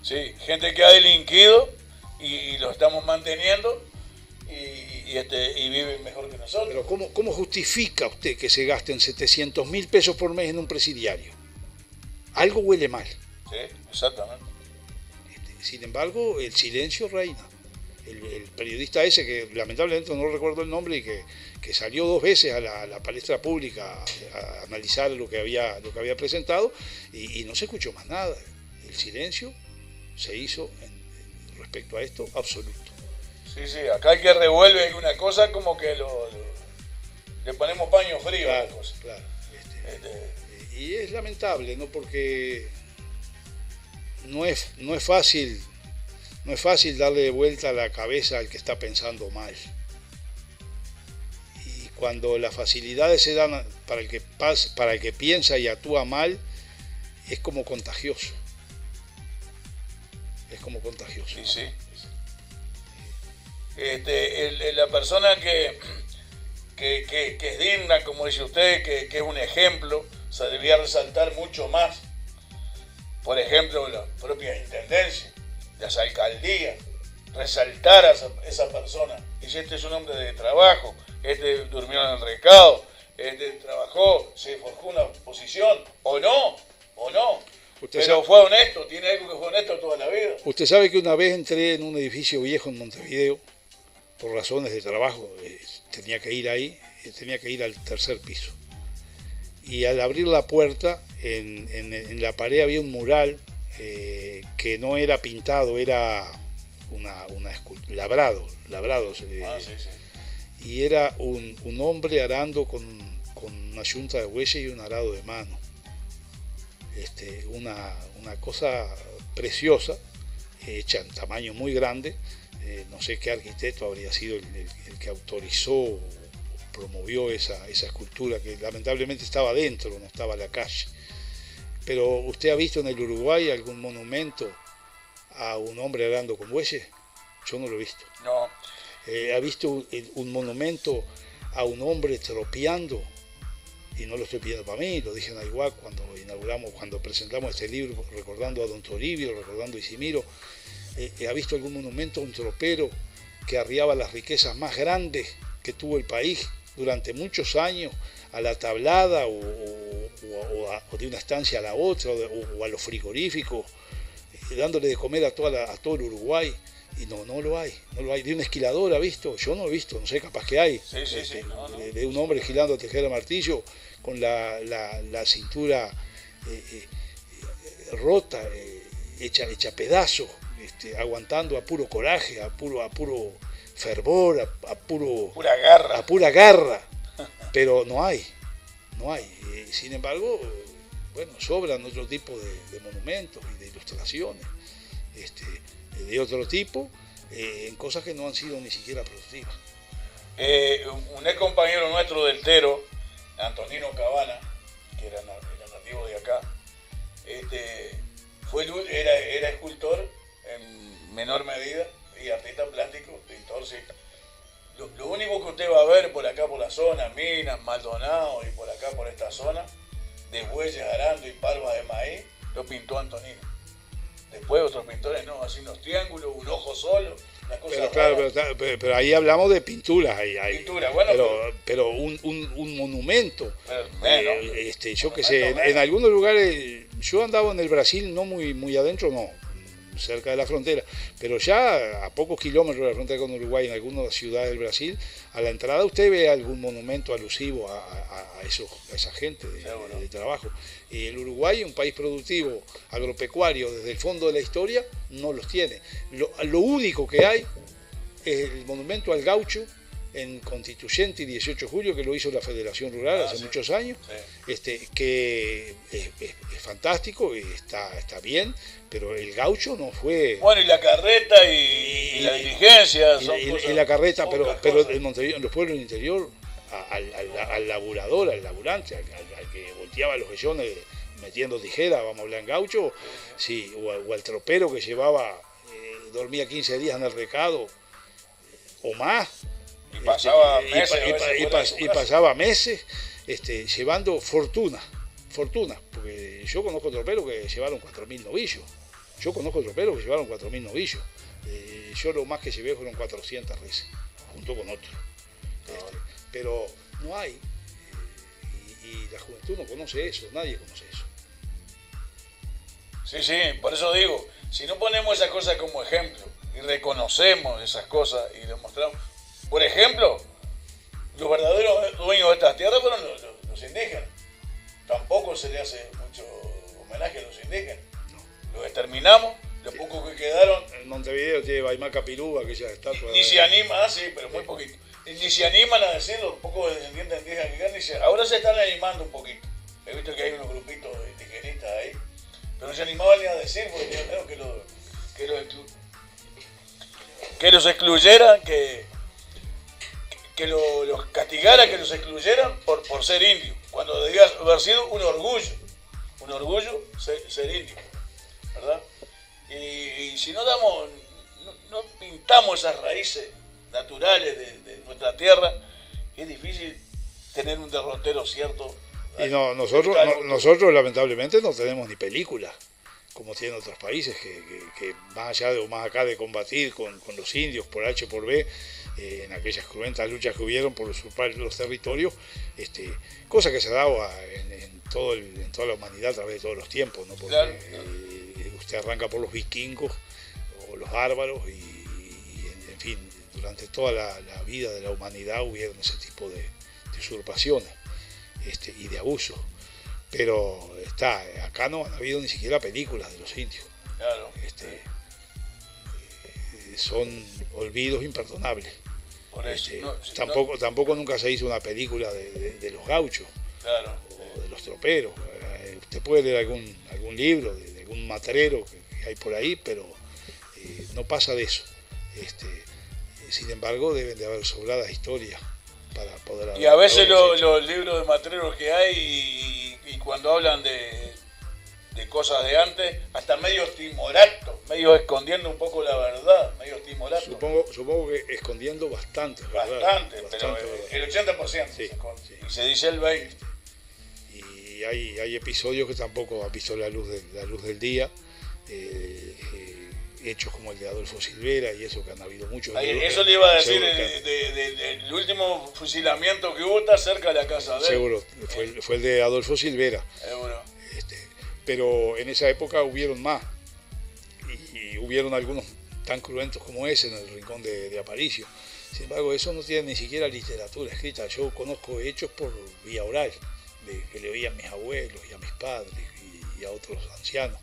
Sí, gente que ha delinquido y lo estamos manteniendo y viven mejor que nosotros. Pero ¿cómo justifica usted que se gasten 700.000 pesos por mes en un presidiario? Algo huele mal. Sí, exactamente. Sin embargo, el silencio reina. El periodista ese, que lamentablemente no recuerdo el nombre, y que salió 2 veces a la palestra pública a analizar lo que había presentado, y no se escuchó más nada. El silencio se hizo respecto a esto absoluto. Sí, acá hay que revuelve una cosa como que le ponemos paño frío. Claro, a la cosa. Claro. Y es lamentable, ¿no? Porque no es fácil darle vuelta a la cabeza al que está pensando mal. Y cuando las facilidades se dan para el que piensa y actúa mal, es como contagioso. Sí. La persona que es digna, como dice usted, que es un ejemplo, se debía resaltar mucho más. Por ejemplo, las propias intendencias, las alcaldías, resaltar a esa persona. Y si este es un hombre de trabajo, este durmió en el recado, este trabajó, se forjó una posición, o no. Pero fue honesto, tiene algo que fue honesto toda la vida. Usted sabe que una vez entré en un edificio viejo en Montevideo, por razones de trabajo, tenía que ir ahí, tenía que ir al 3er piso. Y al abrir la puerta, en la pared había un mural que no era pintado, era una escultura, labrado. Sí. Y era un hombre arando con una yunta de bueyes y un arado de mano. Una cosa preciosa, hecha en tamaño muy grande. No sé qué arquitecto habría sido el que autorizó o promovió esa escultura, que lamentablemente estaba dentro, no estaba en la calle. Pero ¿usted ha visto en el Uruguay algún monumento a un hombre arando con bueyes? Yo no lo he visto. No. ¿Ha visto un monumento a un hombre tropeando? Y no lo estoy pidiendo para mí, lo dije en Aiguac cuando presentamos este libro, recordando a don Toribio, recordando a Isimiro. ¿Ha visto algún monumento a un tropero que arriaba las riquezas más grandes que tuvo el país durante muchos años, a la tablada o de una estancia a la otra, o a los frigoríficos, dándole de comer a todo el Uruguay? Y no lo hay. ¿De un esquilador ha visto? Yo no he visto, no sé, capaz que hay. Sí. No. De un hombre esquilando a tejer a martillo con la cintura rota, hecha pedazos, aguantando a puro coraje, a puro fervor, a pura garra. Pero no hay. Sin embargo, sobran otro tipo de monumentos y de ilustraciones de otro tipo, en cosas que no han sido ni siquiera productivas. Un ex compañero nuestro del Tero, Antonino Cabana, que era nativo de acá, era escultor en menor medida y artista plástico, pintor, sí. Lo único que usted va a ver por acá por la zona, Minas, Maldonado y por acá por esta zona, de bueyes arando y palmas de maíz, lo pintó Antonino. Después otros pintores no, así unos triángulos, un ojo solo, Una cosa Pero claro, rara. pero ahí hablamos de pinturas, Pintura, bueno, pero un monumento, pero menos. yo que sé, Monumento en algunos lugares, yo andaba en el Brasil, no muy adentro, no, cerca de la frontera, pero ya a pocos kilómetros de la frontera con Uruguay, en algunas ciudades del Brasil, a la entrada usted ve algún monumento alusivo a esa gente de trabajo. Y el Uruguay, un país productivo, agropecuario, desde el fondo de la historia, no los tiene. Lo único que hay es el monumento al gaucho en Constituyente y 18 de julio, que lo hizo la Federación Rural hace muchos años, que es fantástico, está bien, pero el gaucho no fue... Bueno, y la carreta y la diligencia. Y la carreta, pero en Montevideo, en los pueblos del interior, al laburador, al laburante, al que volteaba los vellones metiendo tijera, vamos a hablar en gaucho, sí, o al tropero que llevaba, dormía 15 días en el recado, o más. Y pasaba meses llevando fortuna, porque yo conozco troperos que llevaron 4.000 novillos, yo lo más que llevé fueron 400 reses, junto con otros, pero no hay, y la juventud no conoce eso, nadie conoce eso. Sí, por eso digo, si no ponemos esas cosas como ejemplo, y reconocemos esas cosas y demostramos. Por ejemplo, los verdaderos dueños de estas tierras fueron los indígenas. Tampoco se le hace mucho homenaje a los indígenas. Los exterminamos, los pocos que quedaron. En Montevideo tiene Baimaca Pirú, aquella estatua. Ni se animan, sí, pero muy poquito. Ni se animan a decir los pocos descendientes indígenas que quedan. Ahora se están animando un poquito. He visto que hay unos grupitos indigenistas ahí. Pero no se animaban ni a decir, porque yo creo que los excluyeran, que los castigaran, que los excluyeran por ser indios, cuando debía haber sido un orgullo ser indio, ¿verdad? Y si no pintamos esas raíces naturales de nuestra tierra, es difícil tener un derrotero cierto. Y nosotros lamentablemente no tenemos ni películas, como tienen otros países, que más allá o más acá de combatir con los indios por H por B, en aquellas cruentas luchas que hubieron por usurpar los territorios, cosa que se ha dado en toda la humanidad a través de todos los tiempos, ¿no? Porque claro. Usted arranca por los vikingos o los bárbaros y en fin, durante toda la vida de la humanidad hubieron ese tipo de usurpaciones y de abusos. Pero acá no han habido ni siquiera películas de los indios. Claro. Son olvidos imperdonables. Por eso, tampoco nunca se hizo una película de los gauchos, claro, o de los troperos. Usted puede leer algún libro de algún matrero que hay por ahí, pero no pasa de eso. Sin embargo, deben de haber sobradas historias para poder... Y a veces los libros de matreros que hay y cuando hablan de cosas de antes, hasta medio timorato, medio escondiendo un poco la verdad, medio timorato. Supongo que escondiendo bastante, ¿verdad? Bastante, pero el 80% sí, y se dice el 20%. Y hay episodios que tampoco han visto la luz del día, hechos como el de Adolfo Silvera y eso, que han habido muchos. Eso le iba a decir, el último fusilamiento que hubo está cerca de la casa de él. Seguro, fue el de Adolfo Silvera. Seguro. Pero en esa época hubieron más, y hubieron algunos tan cruentos como ese en el rincón de Aparicio. Sin embargo, eso no tiene ni siquiera literatura escrita. Yo conozco hechos por vía oral, que le oían mis abuelos y a mis padres y a otros ancianos,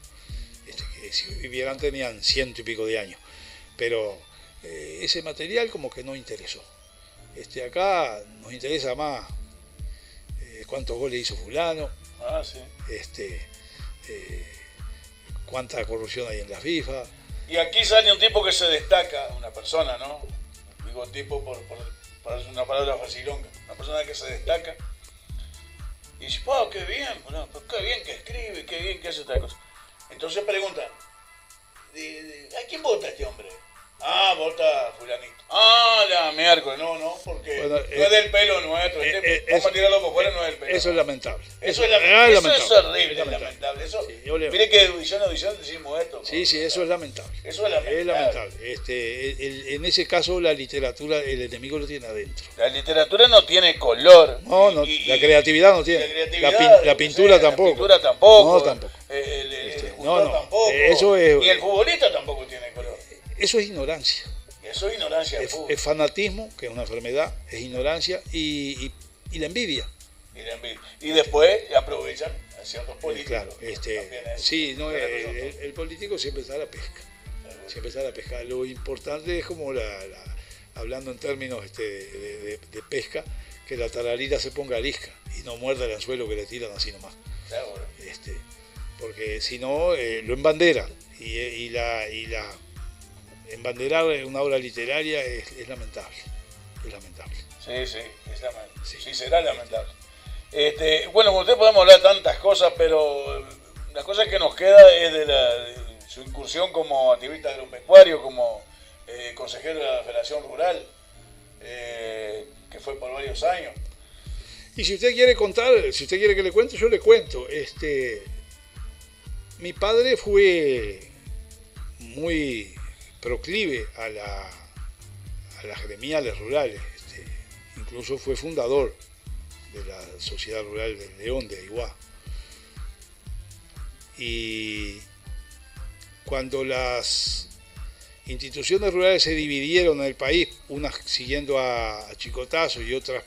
que si vivieran tenían 100 y pico de años. Pero ese material como que no interesó. Acá nos interesa más cuántos goles hizo fulano. Sí. Cuánta corrupción hay en la FIFA. Y aquí sale un tipo que se destaca, una persona, ¿no? Digo tipo por una palabra facilonga, una persona que se destaca y dice, qué bien, bueno, qué bien que escribe, qué bien que hace esta cosa. Entonces preguntan, ¿a quién vota este hombre? Vota fulanito. Ah, miércoles, no, porque Bueno, no es del pelo nuestro. Vamos a tirarlo por fuera, no es del pelo. Eso es lamentable. Eso es horrible, es lamentable. Eso, Sí, yo le- mire que de audición a audición decimos esto. Sí, eso es lamentable. Eso es lamentable. Es lamentable. En ese caso, la literatura, el enemigo lo tiene adentro. La literatura no tiene color. No, la creatividad no tiene. La pintura tampoco. La pintura tampoco. No, tampoco. El no, tampoco. eso es- Y el futbolista tampoco tiene color. Eso es ignorancia. Eso es ignorancia del fútbol. Es fanatismo, que es una enfermedad, es ignorancia y la envidia. Y después aprovechan a ciertos políticos. Claro, También es- sí, no, es- el político siempre está a la pesca. Siempre está a la pesca. Lo importante es como hablando en términos de pesca, que la tararira se ponga arisca y no muerda el anzuelo que le tiran así nomás. Seguro. Porque si no, lo embanderan. Y la embanderar una obra literaria es lamentable. Es lamentable. Sí, es lamentable. Sí, será lamentable. Bueno, con usted podemos hablar de tantas cosas, pero la cosa que nos queda es de su incursión como activista agropecuario, como consejero de la Federación Rural, que fue por varios años. Y si usted quiere contar, si usted quiere que le cuente, yo le cuento. Mi padre fue muy proclive a las gremiales rurales. Incluso fue fundador de la Sociedad Rural del León de Aiguá. Y cuando las instituciones rurales se dividieron en el país, unas siguiendo a Chicotazo y otras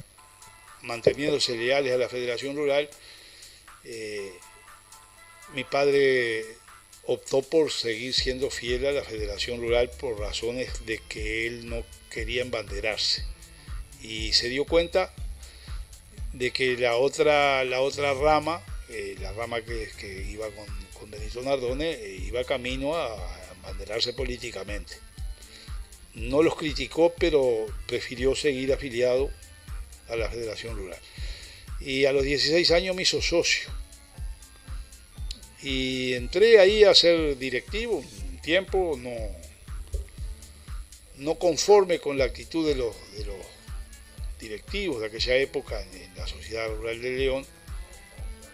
manteniéndose leales a la Federación Rural, mi padre optó por seguir siendo fiel a la Federación Rural por razones de que él no quería embanderarse. Y se dio cuenta de que la otra rama, la rama que iba con Benito Nardone, iba camino a embanderarse políticamente. No los criticó, pero prefirió seguir afiliado a la Federación Rural. Y a los 16 años me hizo socio. Y entré ahí a ser directivo un tiempo, no conforme con la actitud de los directivos de aquella época en la Sociedad Rural de León,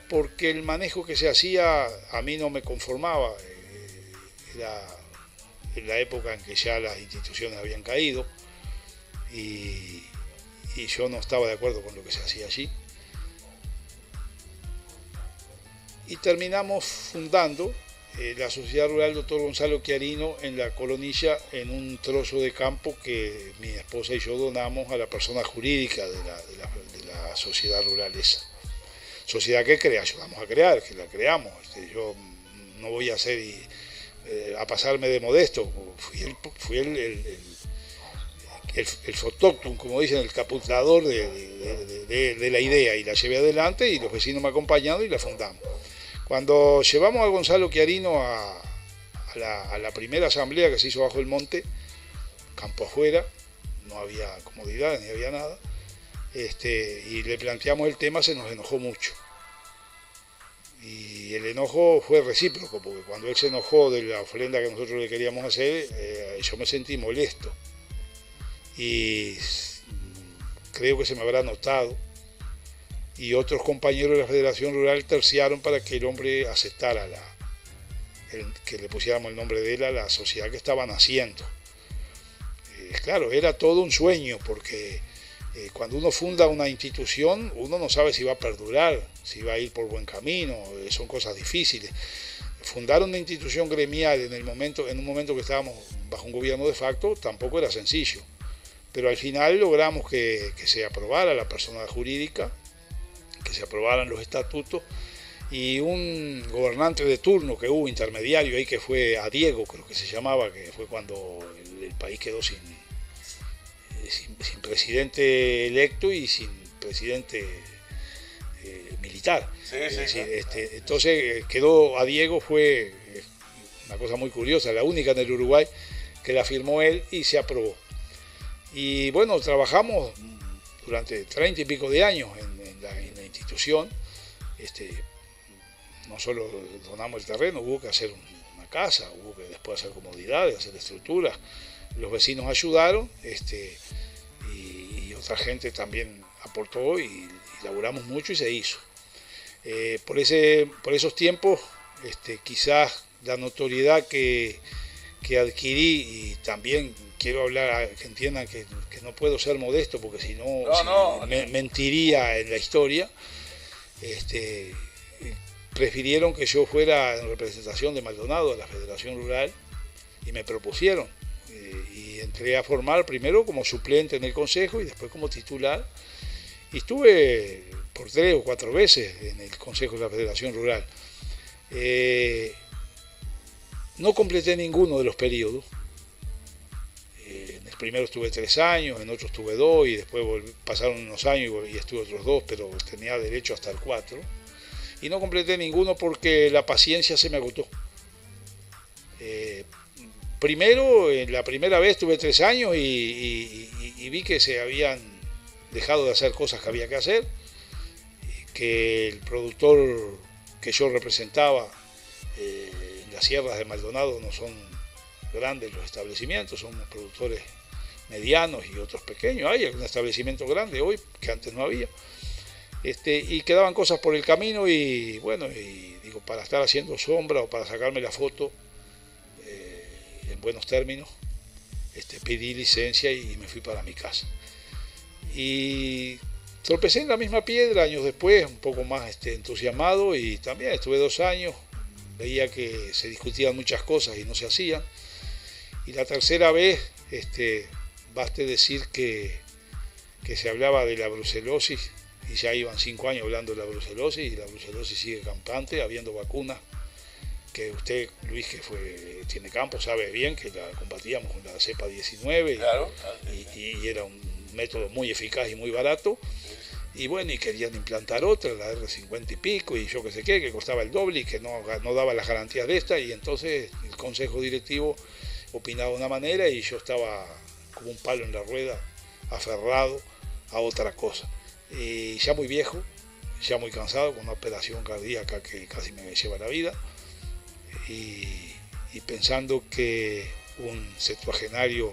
porque el manejo que se hacía a mí no me conformaba. Era en la época en que ya las instituciones habían caído y yo no estaba de acuerdo con lo que se hacía allí. Y terminamos fundando la Sociedad Rural Dr. Gonzalo Chiarino en la Colonilla, en un trozo de campo que mi esposa y yo donamos a la persona jurídica de la Sociedad Rural esa. Sociedad que ayudamos a crear, que la creamos. Yo no voy a hacer a pasarme de modesto, fui el fotócton, como dicen, el caputador de la idea, y la llevé adelante y los vecinos me acompañaron y la fundamos. Cuando llevamos a Gonzalo Chiarino a la primera asamblea que se hizo bajo el monte, campo afuera, no había comodidad ni había nada, y le planteamos el tema, se nos enojó mucho. Y el enojo fue recíproco, porque cuando él se enojó de la ofrenda que nosotros le queríamos hacer, yo me sentí molesto. Y creo que se me habrá notado. Y otros compañeros de la Federación Rural terciaron para que el hombre aceptara que le pusiéramos el nombre de él a la sociedad que estaban haciendo. Claro, era todo un sueño, porque cuando uno funda una institución, uno no sabe si va a perdurar, si va a ir por buen camino, son cosas difíciles. Fundar una institución gremial en un momento que estábamos bajo un gobierno de facto tampoco era sencillo, pero al final logramos que se aprobara la persona jurídica, que se aprobaran los estatutos, y un gobernante de turno que hubo, intermediario ahí, que fue a Diego, creo que se llamaba, que fue cuando el país quedó sin presidente electo y sin presidente militar. Sí, entonces quedó a Diego, fue una cosa muy curiosa, la única en el Uruguay que la firmó él y se aprobó. Y bueno, trabajamos durante 30 y pico de años en la institución. No solo donamos el terreno, hubo que hacer una casa, hubo que después hacer comodidades, hacer estructuras. Los vecinos ayudaron, otra gente también aportó y laburamos mucho y se hizo. Por esos tiempos, quizás la notoriedad que adquirí, y también quiero hablar, que entiendan que no puedo ser modesto, porque si no, mentiría en la historia, prefirieron que yo fuera en representación de Maldonado a la Federación Rural y me propusieron. Y entré a formar primero como suplente en el consejo y después como titular. Y estuve por 3 o 4 veces en el consejo de la Federación Rural. No completé ninguno de los periodos. En el primero estuve 3 años, en otro estuve 2 y después pasaron unos años y estuve otros 2, pero tenía derecho hasta el 4. Y no completé ninguno porque la paciencia se me agotó. Primero, la primera vez tuve 3 años y vi que se habían dejado de hacer cosas que había que hacer, que el productor que yo representaba en las sierras de Maldonado no son grandes los establecimientos, son productores medianos y otros pequeños. Hay algún establecimiento grande hoy que antes no había. Y quedaban cosas por el camino y bueno, y digo, para estar haciendo sombra o para sacarme la foto, en buenos términos, pedí licencia y me fui para mi casa. Y tropecé en la misma piedra años después, un poco más entusiasmado, y también estuve 2 años, veía que se discutían muchas cosas y no se hacían. Y la tercera vez, baste decir que se hablaba de la brucelosis, y ya iban 5 años hablando de la brucelosis, y la brucelosis sigue campante, habiendo vacunas, que usted, Luis, que tiene campo, sabe bien que la combatíamos con la cepa 19, claro. Y era un método muy eficaz y muy barato. Y bueno, y querían implantar otra, la R50 y pico, y yo qué sé qué, que costaba el doble y que no daba las garantías de esta, y entonces el consejo directivo opinaba de una manera y yo estaba como un palo en la rueda, aferrado a otra cosa. Y ya muy viejo, ya muy cansado, con una operación cardíaca que casi me lleva la vida, y pensando que un septuagenario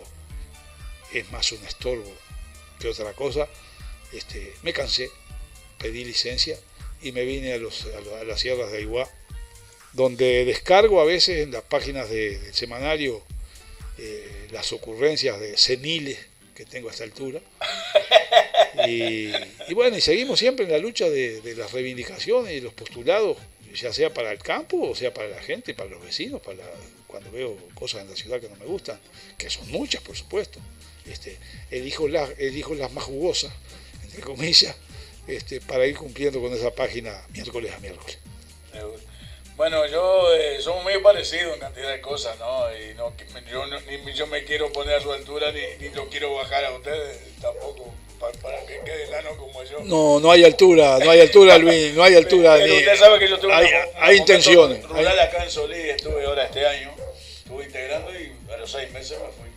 es más un estorbo que otra cosa, me cansé, pedí licencia y me vine a las sierras de Aiguá, donde descargo a veces en las páginas del semanario las ocurrencias de seniles que tengo a esta altura. Y bueno, y seguimos siempre en la lucha de las reivindicaciones y los postulados, ya sea para el campo o sea para la gente, para los vecinos, cuando veo cosas en la ciudad que no me gustan, que son muchas, por supuesto. Elijo las más jugosas, entre comillas, para ir cumpliendo con esa página miércoles a miércoles. Bueno, somos muy parecidos en cantidad de cosas, ¿no? Y ni yo me quiero poner a su altura, ni lo quiero bajar a ustedes tampoco, para que quede enano como yo. No hay altura, Luis, no hay altura. Pero usted sabe que yo tuve hay intenciones. Rural acá en Solís, estuve ahora este año, estuve integrando y a los 6 meses me fui.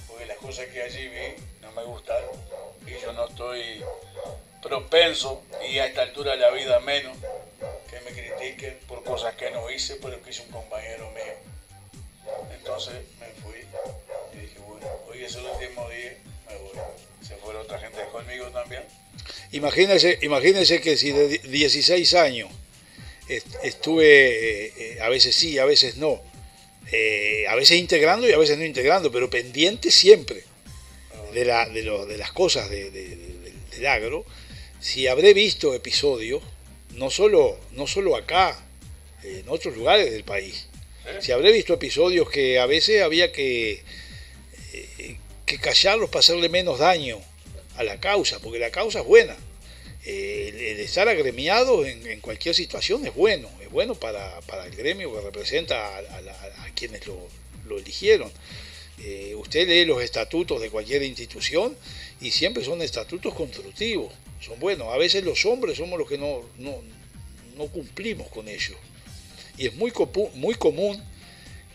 Porque las cosas que allí vi no me gustaron y yo no estoy propenso, y a esta altura de la vida menos, que me critiquen por cosas que no hice, pero que hizo un compañero mío. Entonces me fui y dije, bueno, hoy es el último día, me voy. Se fueron otra gente conmigo también. Imagínese que si de 16 años estuve, a veces sí, a veces no, a veces integrando y a veces no integrando, pero pendiente siempre de las cosas del agro, si habré visto episodios, no solo acá, en otros lugares del país, si habré visto episodios que a veces había que callarlos para hacerle menos daño a la causa, porque la causa es buena. El estar agremiado en cualquier situación es bueno para el gremio que representa a quienes lo eligieron. Usted lee los estatutos de cualquier institución y siempre son estatutos constructivos, son buenos. A veces los hombres somos los que no cumplimos con ellos. Y es muy común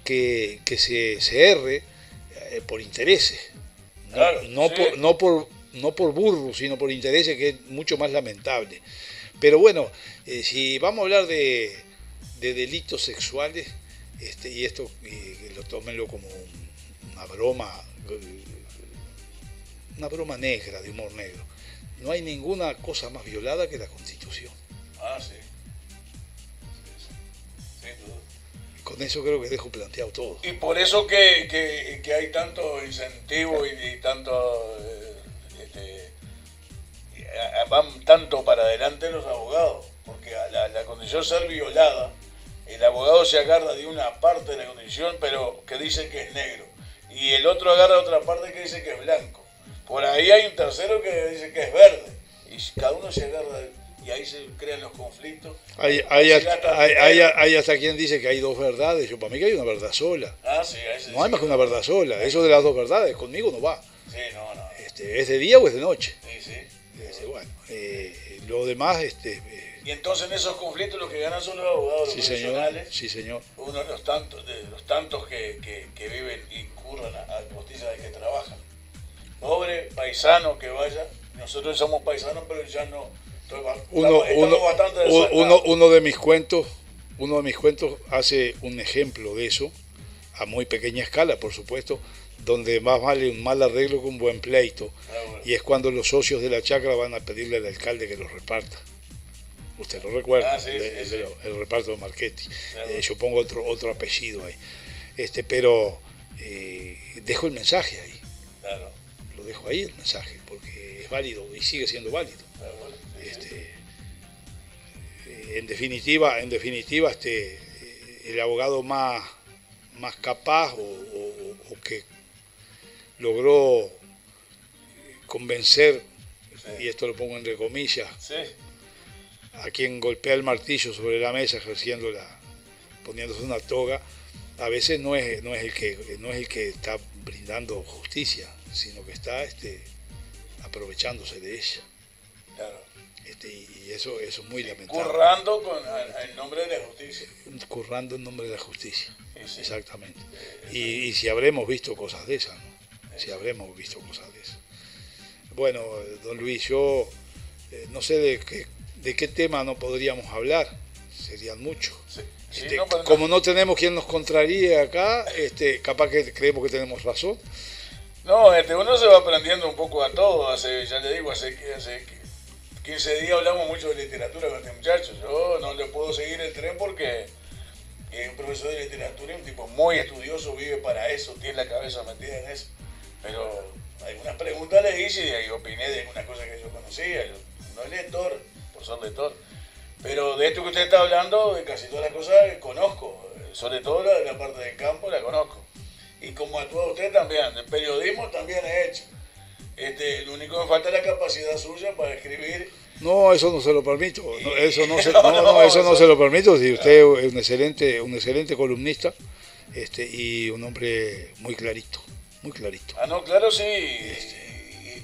que se erre por intereses, Claro, no por burros, sino por intereses, que es mucho más lamentable. Pero bueno, si vamos a hablar de delitos sexuales, y esto lo tómenlo como una broma, una broma negra, de humor negro. No hay ninguna cosa más violada que la Constitución. Ah, sí. Sin duda. Con eso creo que dejo planteado todo. Y por eso que hay tanto incentivo y tanto van tanto para adelante los abogados, porque a la condición ser violada, el abogado se agarra de una parte de la condición, pero que dice que es negro, y el otro agarra otra parte que dice que es blanco. Por ahí hay un tercero que dice que es verde, y cada uno se agarra y ahí se crean los conflictos. Hay hasta quien dice que hay dos verdades. Yo para mí que hay una verdad sola. Ah, sí, no hay más que una verdad sola. Eso de las dos verdades conmigo no va. Sí, no. ¿Es de día o es de noche? Sí. Bueno, lo demás... y entonces en esos conflictos los que ganan son los abogados, los profesionales. Sí, señor. Uno de los tantos que viven y curran a costilla de que trabajan. Pobre paisano que vaya, nosotros somos paisanos, pero ya no... Uno de mis cuentos hace un ejemplo de eso, a muy pequeña escala, por supuesto, donde más vale un mal arreglo que un buen pleito. Bueno. Y es cuando los socios de la chacra van a pedirle al alcalde que los reparta. Usted lo recuerda, el reparto de Marchetti. Yo pongo otro apellido ahí. Pero dejo el mensaje ahí. Claro. Lo dejo ahí el mensaje, porque es válido y sigue siendo válido. En definitiva, el abogado más capaz o que logró convencer, y esto lo pongo entre comillas, a quien golpea el martillo sobre la mesa poniéndose una toga, a veces no es el que está brindando justicia, sino que está aprovechándose de ella. Claro. Y eso es muy lamentable. Currando en nombre de la justicia. Currando en nombre de la justicia, sí. Exactamente. Y si habremos visto cosas de esas, ¿no? Si habremos visto cosas de esas. Bueno, don Luis, yo no sé de qué tema no podríamos hablar, serían muchos. Sí, como no tenemos quien nos contraríe acá, capaz que creemos que tenemos razón. No, uno se va aprendiendo un poco a todo. Hace 15 días hablamos mucho de literatura con este muchacho. Yo no le puedo seguir el tren porque es un profesor de literatura y un tipo muy estudioso, vive para eso, tiene la cabeza metida en eso. Pero algunas preguntas le hice y opiné de algunas cosas que yo conocía. Yo no es lector, por ser lector. Pero de esto que usted está hablando, de casi todas las cosas conozco. Sobre todo la parte del campo la conozco. Y como actúa usted también, el periodismo también he hecho. Lo único que me falta es la capacidad suya para escribir. No, eso no se lo permito. Eso no se lo permito. Si usted es un excelente columnista, y un hombre muy clarito. Ah, no, claro, sí.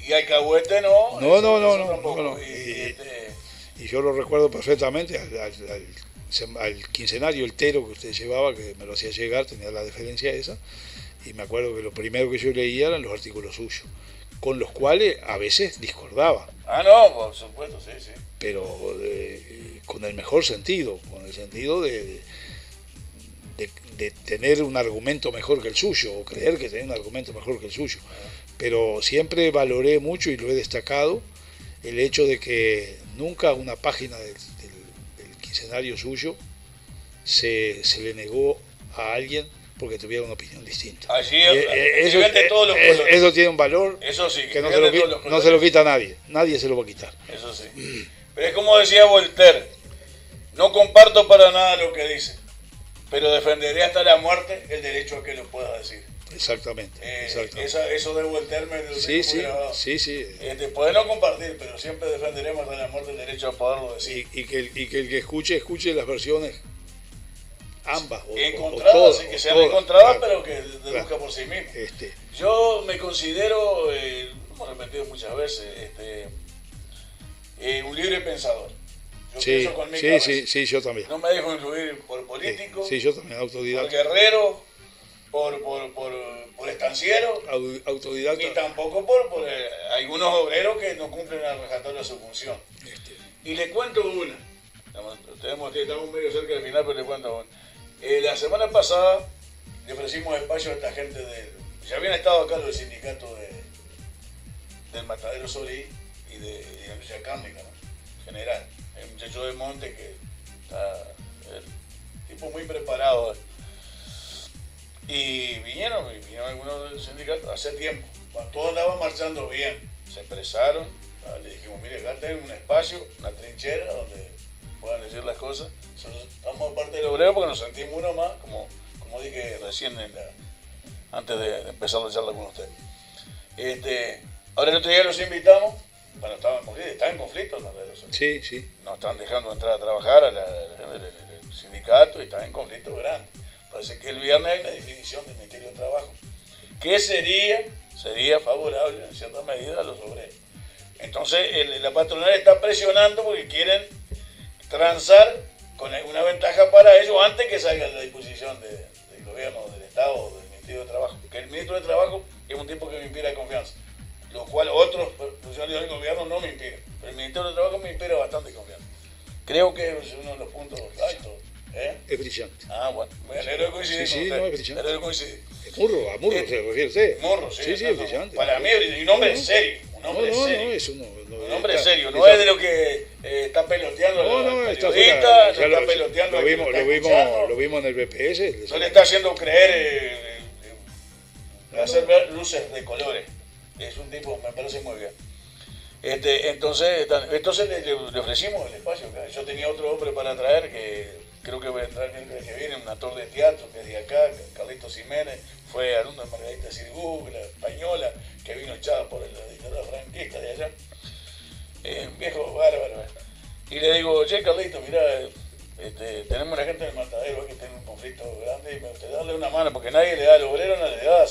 Y alcahuete no. No. Y yo lo recuerdo perfectamente al quincenario entero que usted llevaba, que me lo hacía llegar, tenía la deferencia esa, y me acuerdo que lo primero que yo leía eran los artículos suyos, con los cuales a veces discordaba. Ah, no, por supuesto, sí. Pero con el mejor sentido, con el sentido de tener un argumento mejor que el suyo, o creer que tiene un argumento mejor que el suyo. Pero siempre valoré mucho, y lo he destacado, el hecho de que nunca una página del quincenario suyo se le negó a alguien porque tuviera una opinión distinta. Allí de todos los colores. Eso tiene un valor, eso sí, que no se lo quita a nadie se lo va a quitar. Eso sí. Pero es como decía Voltaire, no comparto para nada lo que dice, pero defenderé hasta la muerte el derecho a que lo pueda decir. Exactamente. Eso de Voltaire me lo tengo muy grabado. Sí. Puede no compartir, pero siempre defenderemos hasta la muerte el derecho a poderlo decir. Y que el que escuche las versiones ambas. Encontradas, que sean encontradas, pero que deduzca por sí mismo. Yo me considero, lo hemos repetido muchas veces, un libre pensador. Yo pienso con mi cabeza. Sí, yo también. No me dejo influir por político, sí, yo también, autodidacta. por guerrero, por estanciero, autodidacta. ni tampoco por algunos obreros que no cumplen a rajatabla su función. Y le cuento una. Estamos medio cerca del final, pero le cuento una. La semana pasada le ofrecimos espacio a esta gente ya habían estado acá los sindicatos del Matadero Solís y de la industria cárnica, ¿no? En general. El muchacho de monte que está tipo muy preparado. Y vinieron algunos del sindicato hace tiempo, cuando todo andaba marchando bien, se expresaron, le dijimos, mire, acá tengo un espacio, una trinchera donde puedan decir las cosas. Nosotros estamos parte del obrero porque nos sentimos uno más, como dije recién antes de empezar la charla con usted. Ahora el otro día los invitamos, bueno, estaban en conflicto, ¿no? Sí, sí. Nos están dejando entrar a trabajar al sindicato y están en conflicto grande. Parece que el viernes hay una definición del Ministerio de Trabajo, que sería favorable en cierta medida a los obreros. Entonces la patronal está presionando porque quieren transar con alguna ventaja para ellos antes que salga la disposición del gobierno, del Estado o del Ministerio de Trabajo. Que el ministro de Trabajo es un tipo que me inspira confianza, lo cual otros funcionarios del gobierno no me inspiran. Pero el Ministerio de Trabajo me inspira bastante confianza. Creo que es uno de los puntos altos. Es brillante. Bueno, me alegro de coincidir con usted. No, es brillante. Me alegro de coincidir. A Murro se refiere usted. Murro, sí. Sí, es brillante. Para mí es un hombre serio. Un hombre serio. No, eso no. Un hombre serio, no es de lo que está peloteando al periodista, está peloteando lo vimos en el BPS. No le está haciendo creer, hacer ver luces de colores. Es un tipo, me parece muy bien. Entonces le ofrecimos el espacio. Yo tenía otro hombre para traer que creo que va a entrar el que viene, un actor de teatro que es de acá, Carlitos Jiménez, fue alumno de Margarita Sirgu, la española, que vino echada por la dictadura franquista de allá. Un viejo bárbaro. Y le digo, che, Carlitos, mirá, tenemos una gente del Matadero que tiene un conflicto grande y me gustaría darle una mano, porque nadie le da al obrero, nadie le da,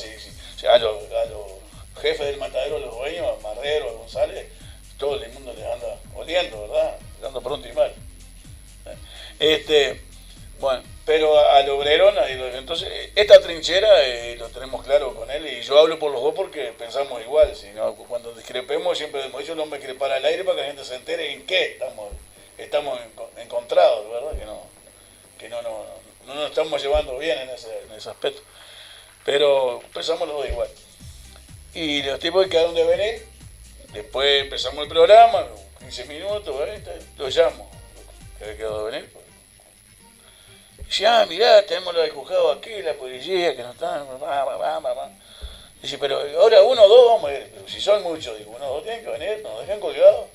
a los jefes del Matadero, a los dueños, a Marrero, a González, todo el mundo les anda oliendo, ¿verdad? Anda pronto y mal. Bueno, pero al obrero nadie lo... Entonces, esta trinchera lo tenemos claro con él y yo hablo por los dos porque pensamos igual. ¿No? Cuando discrepemos siempre hemos dicho no me crepar al aire para que la gente se entere en qué estamos encontrados, ¿verdad? Que no nos estamos llevando bien en ese aspecto. Pero pensamos los dos igual. Y los tipos que quedaron de venir, después empezamos el programa, 15 minutos, lo llamo, que había quedado de venir. Dice, mirá, tenemos los del juzgado aquí, la policía, que no están, Dice, pero ahora uno o dos vamos a ir. Pero si son muchos, digo, uno o dos tienen que venir, nos dejan colgados.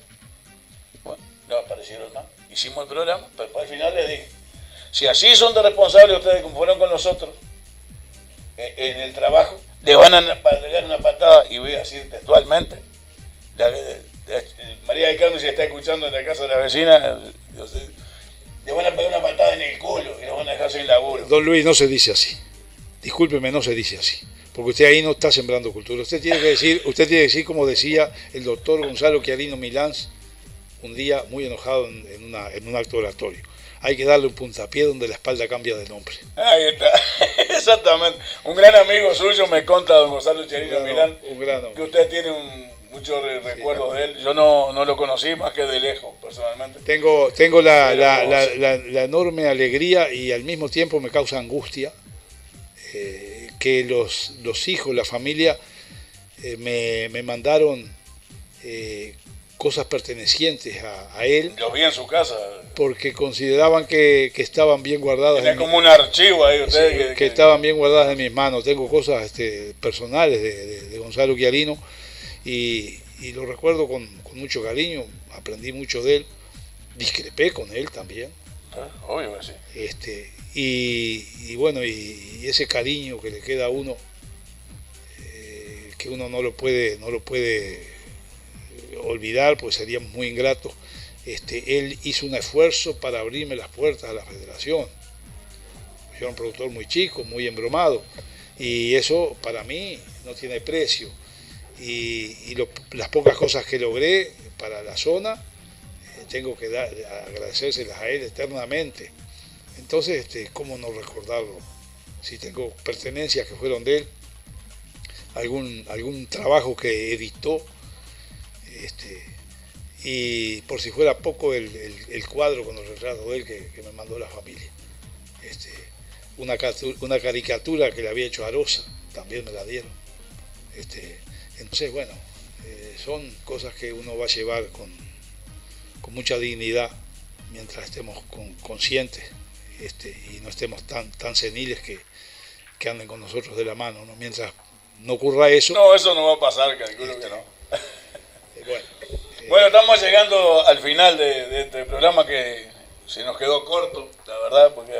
Bueno, no aparecieron más. Hicimos el programa, pero al final les dije, si así son de responsables ustedes como fueron con nosotros, en el trabajo, le van a pegar una patada, y voy a decir textualmente, María del Carmen, si está escuchando en la casa de la vecina, le van a pegar una patada en el culo y lo van a dejar sin laburo. Don Luis, no se dice así. Discúlpeme, no se dice así. Porque usted ahí no está sembrando cultura. Usted tiene que decir como decía el doctor Gonzalo Chiarino Milán, un día muy enojado en un acto oratorio. Hay que darle un puntapié donde la espalda cambia de nombre. Ahí está, exactamente. Un gran amigo suyo me conta, don Gonzalo Chiarino Milán, que usted tiene muchos recuerdos de él. Yo no lo conocí más que de lejos, personalmente. Tengo la enorme alegría y al mismo tiempo me causa angustia que los hijos, la familia, me mandaron cosas pertenecientes a él. Los vi en su casa. Porque consideraban que estaban bien guardadas. Tenía como un archivo ahí ustedes. Que estaban bien guardadas en mis manos. Tengo cosas personales de Gonzalo Chiarino y lo recuerdo con mucho cariño. Aprendí mucho de él. Discrepé con él también. Obvio que sí. Y bueno, y ese cariño que le queda a uno, que uno no lo puede olvidar, pues seríamos muy ingratos. Él hizo un esfuerzo para abrirme las puertas a la federación. Yo era un productor muy chico, muy embromado, y eso para mí no tiene precio. Y las pocas cosas que logré para la zona, tengo que agradecérselas a él eternamente. Entonces, ¿cómo no recordarlo? Si tengo pertenencias que fueron de él, algún trabajo que editó, y por si fuera poco el cuadro con el retrato de él que me mandó la familia. Una caricatura que le había hecho a Rosa, también me la dieron. Entonces, bueno, Son cosas que uno va a llevar con mucha dignidad mientras estemos conscientes y no estemos tan seniles que anden con nosotros de la mano, ¿no? Mientras no ocurra eso... No, eso no va a pasar, calculo que no. Bueno, estamos llegando al final de este programa que se nos quedó corto, la verdad. Porque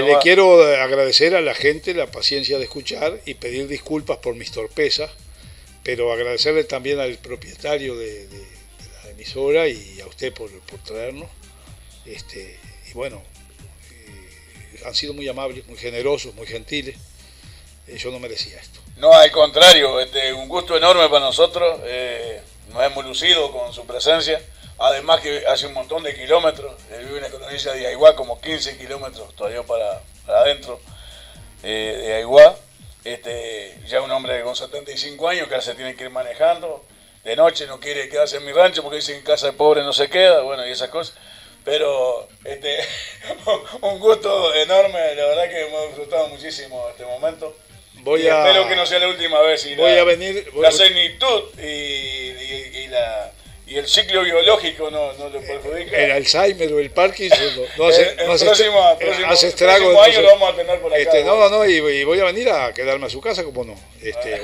le quiero agradecer a la gente la paciencia de escuchar y pedir disculpas por mis torpezas, pero agradecerle también al propietario de la emisora y a usted por traernos. Y bueno, han sido muy amables, muy generosos, muy gentiles. Yo no merecía esto. No, al contrario, un gusto enorme para nosotros. Nos hemos lucido con su presencia. Además que hace un montón de kilómetros. Él vive en la provincia de Aiguá, como 15 kilómetros todavía para adentro de Aiguá. Ya un hombre con 75 años que ahora se tiene que ir manejando. De noche no quiere quedarse en mi rancho porque dice que en casa de pobre no se queda. Bueno, y esas cosas. Pero un gusto enorme. La verdad que hemos disfrutado muchísimo este momento. Espero que no sea la última vez. La senitud y el ciclo biológico no lo perjudica. El Alzheimer o el Parkinson hace estragos. El año lo vamos a tener por acá. Y voy a venir a quedarme a su casa, como no.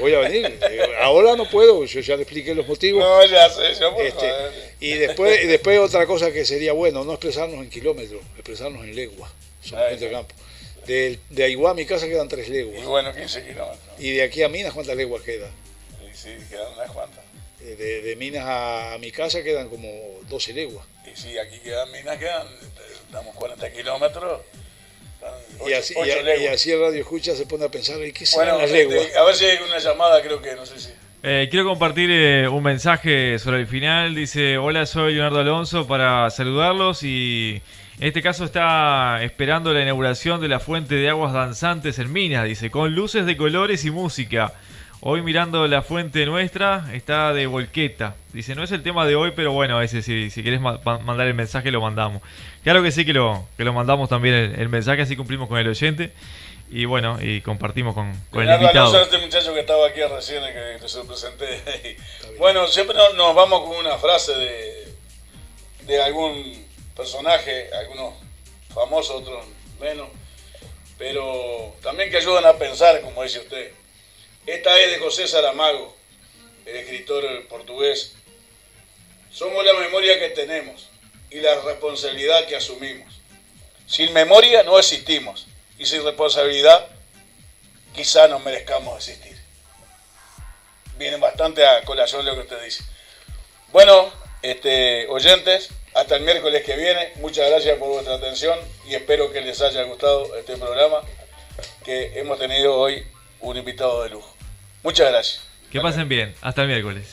Voy a venir. Ahora no puedo, yo ya le expliqué los motivos. No, ya sé, y después otra cosa que sería bueno, no expresarnos en kilómetros, expresarnos en leguas. Somos gente de campo. De Aiguá a mi casa quedan 3 leguas. Y bueno, 15 kilómetros. Y de aquí a Minas, ¿cuántas leguas quedan? Sí, quedan unas cuantas. De Minas a mi casa quedan como 12 leguas. Y sí, aquí quedan Minas, damos 40 kilómetros. Y así el radio escucha se pone a pensar, ¿y qué serán las leguas? A ver si hay una llamada, creo que, no sé si... Quiero compartir un mensaje sobre el final. Dice: hola, soy Leonardo Alonso, para saludarlos, y en este caso está esperando la inauguración de la fuente de aguas danzantes en Minas, dice, con luces de colores y música. Hoy mirando la fuente nuestra, está de volqueta. Dice, no es el tema de hoy, pero bueno, a veces si querés mandar el mensaje lo mandamos. Claro que sí que lo mandamos también el mensaje, así cumplimos con el oyente. Y bueno, y compartimos con el invitado. Alonso, este muchacho que estaba aquí recién, que se lo presenté. Bueno, siempre nos vamos con una frase de algún personaje, algunos famosos, otros menos, pero también que ayudan a pensar, como dice usted. Esta es de José Saramago, el escritor portugués. Somos la memoria que tenemos y la responsabilidad que asumimos. Sin memoria no existimos y sin responsabilidad quizá no merezcamos existir. Viene bastante a colación lo que usted dice. Bueno, oyentes, hasta el miércoles que viene. Muchas gracias por vuestra atención y espero que les haya gustado este programa, que hemos tenido hoy un invitado de lujo. Muchas gracias. Que pasen bien. Hasta el miércoles.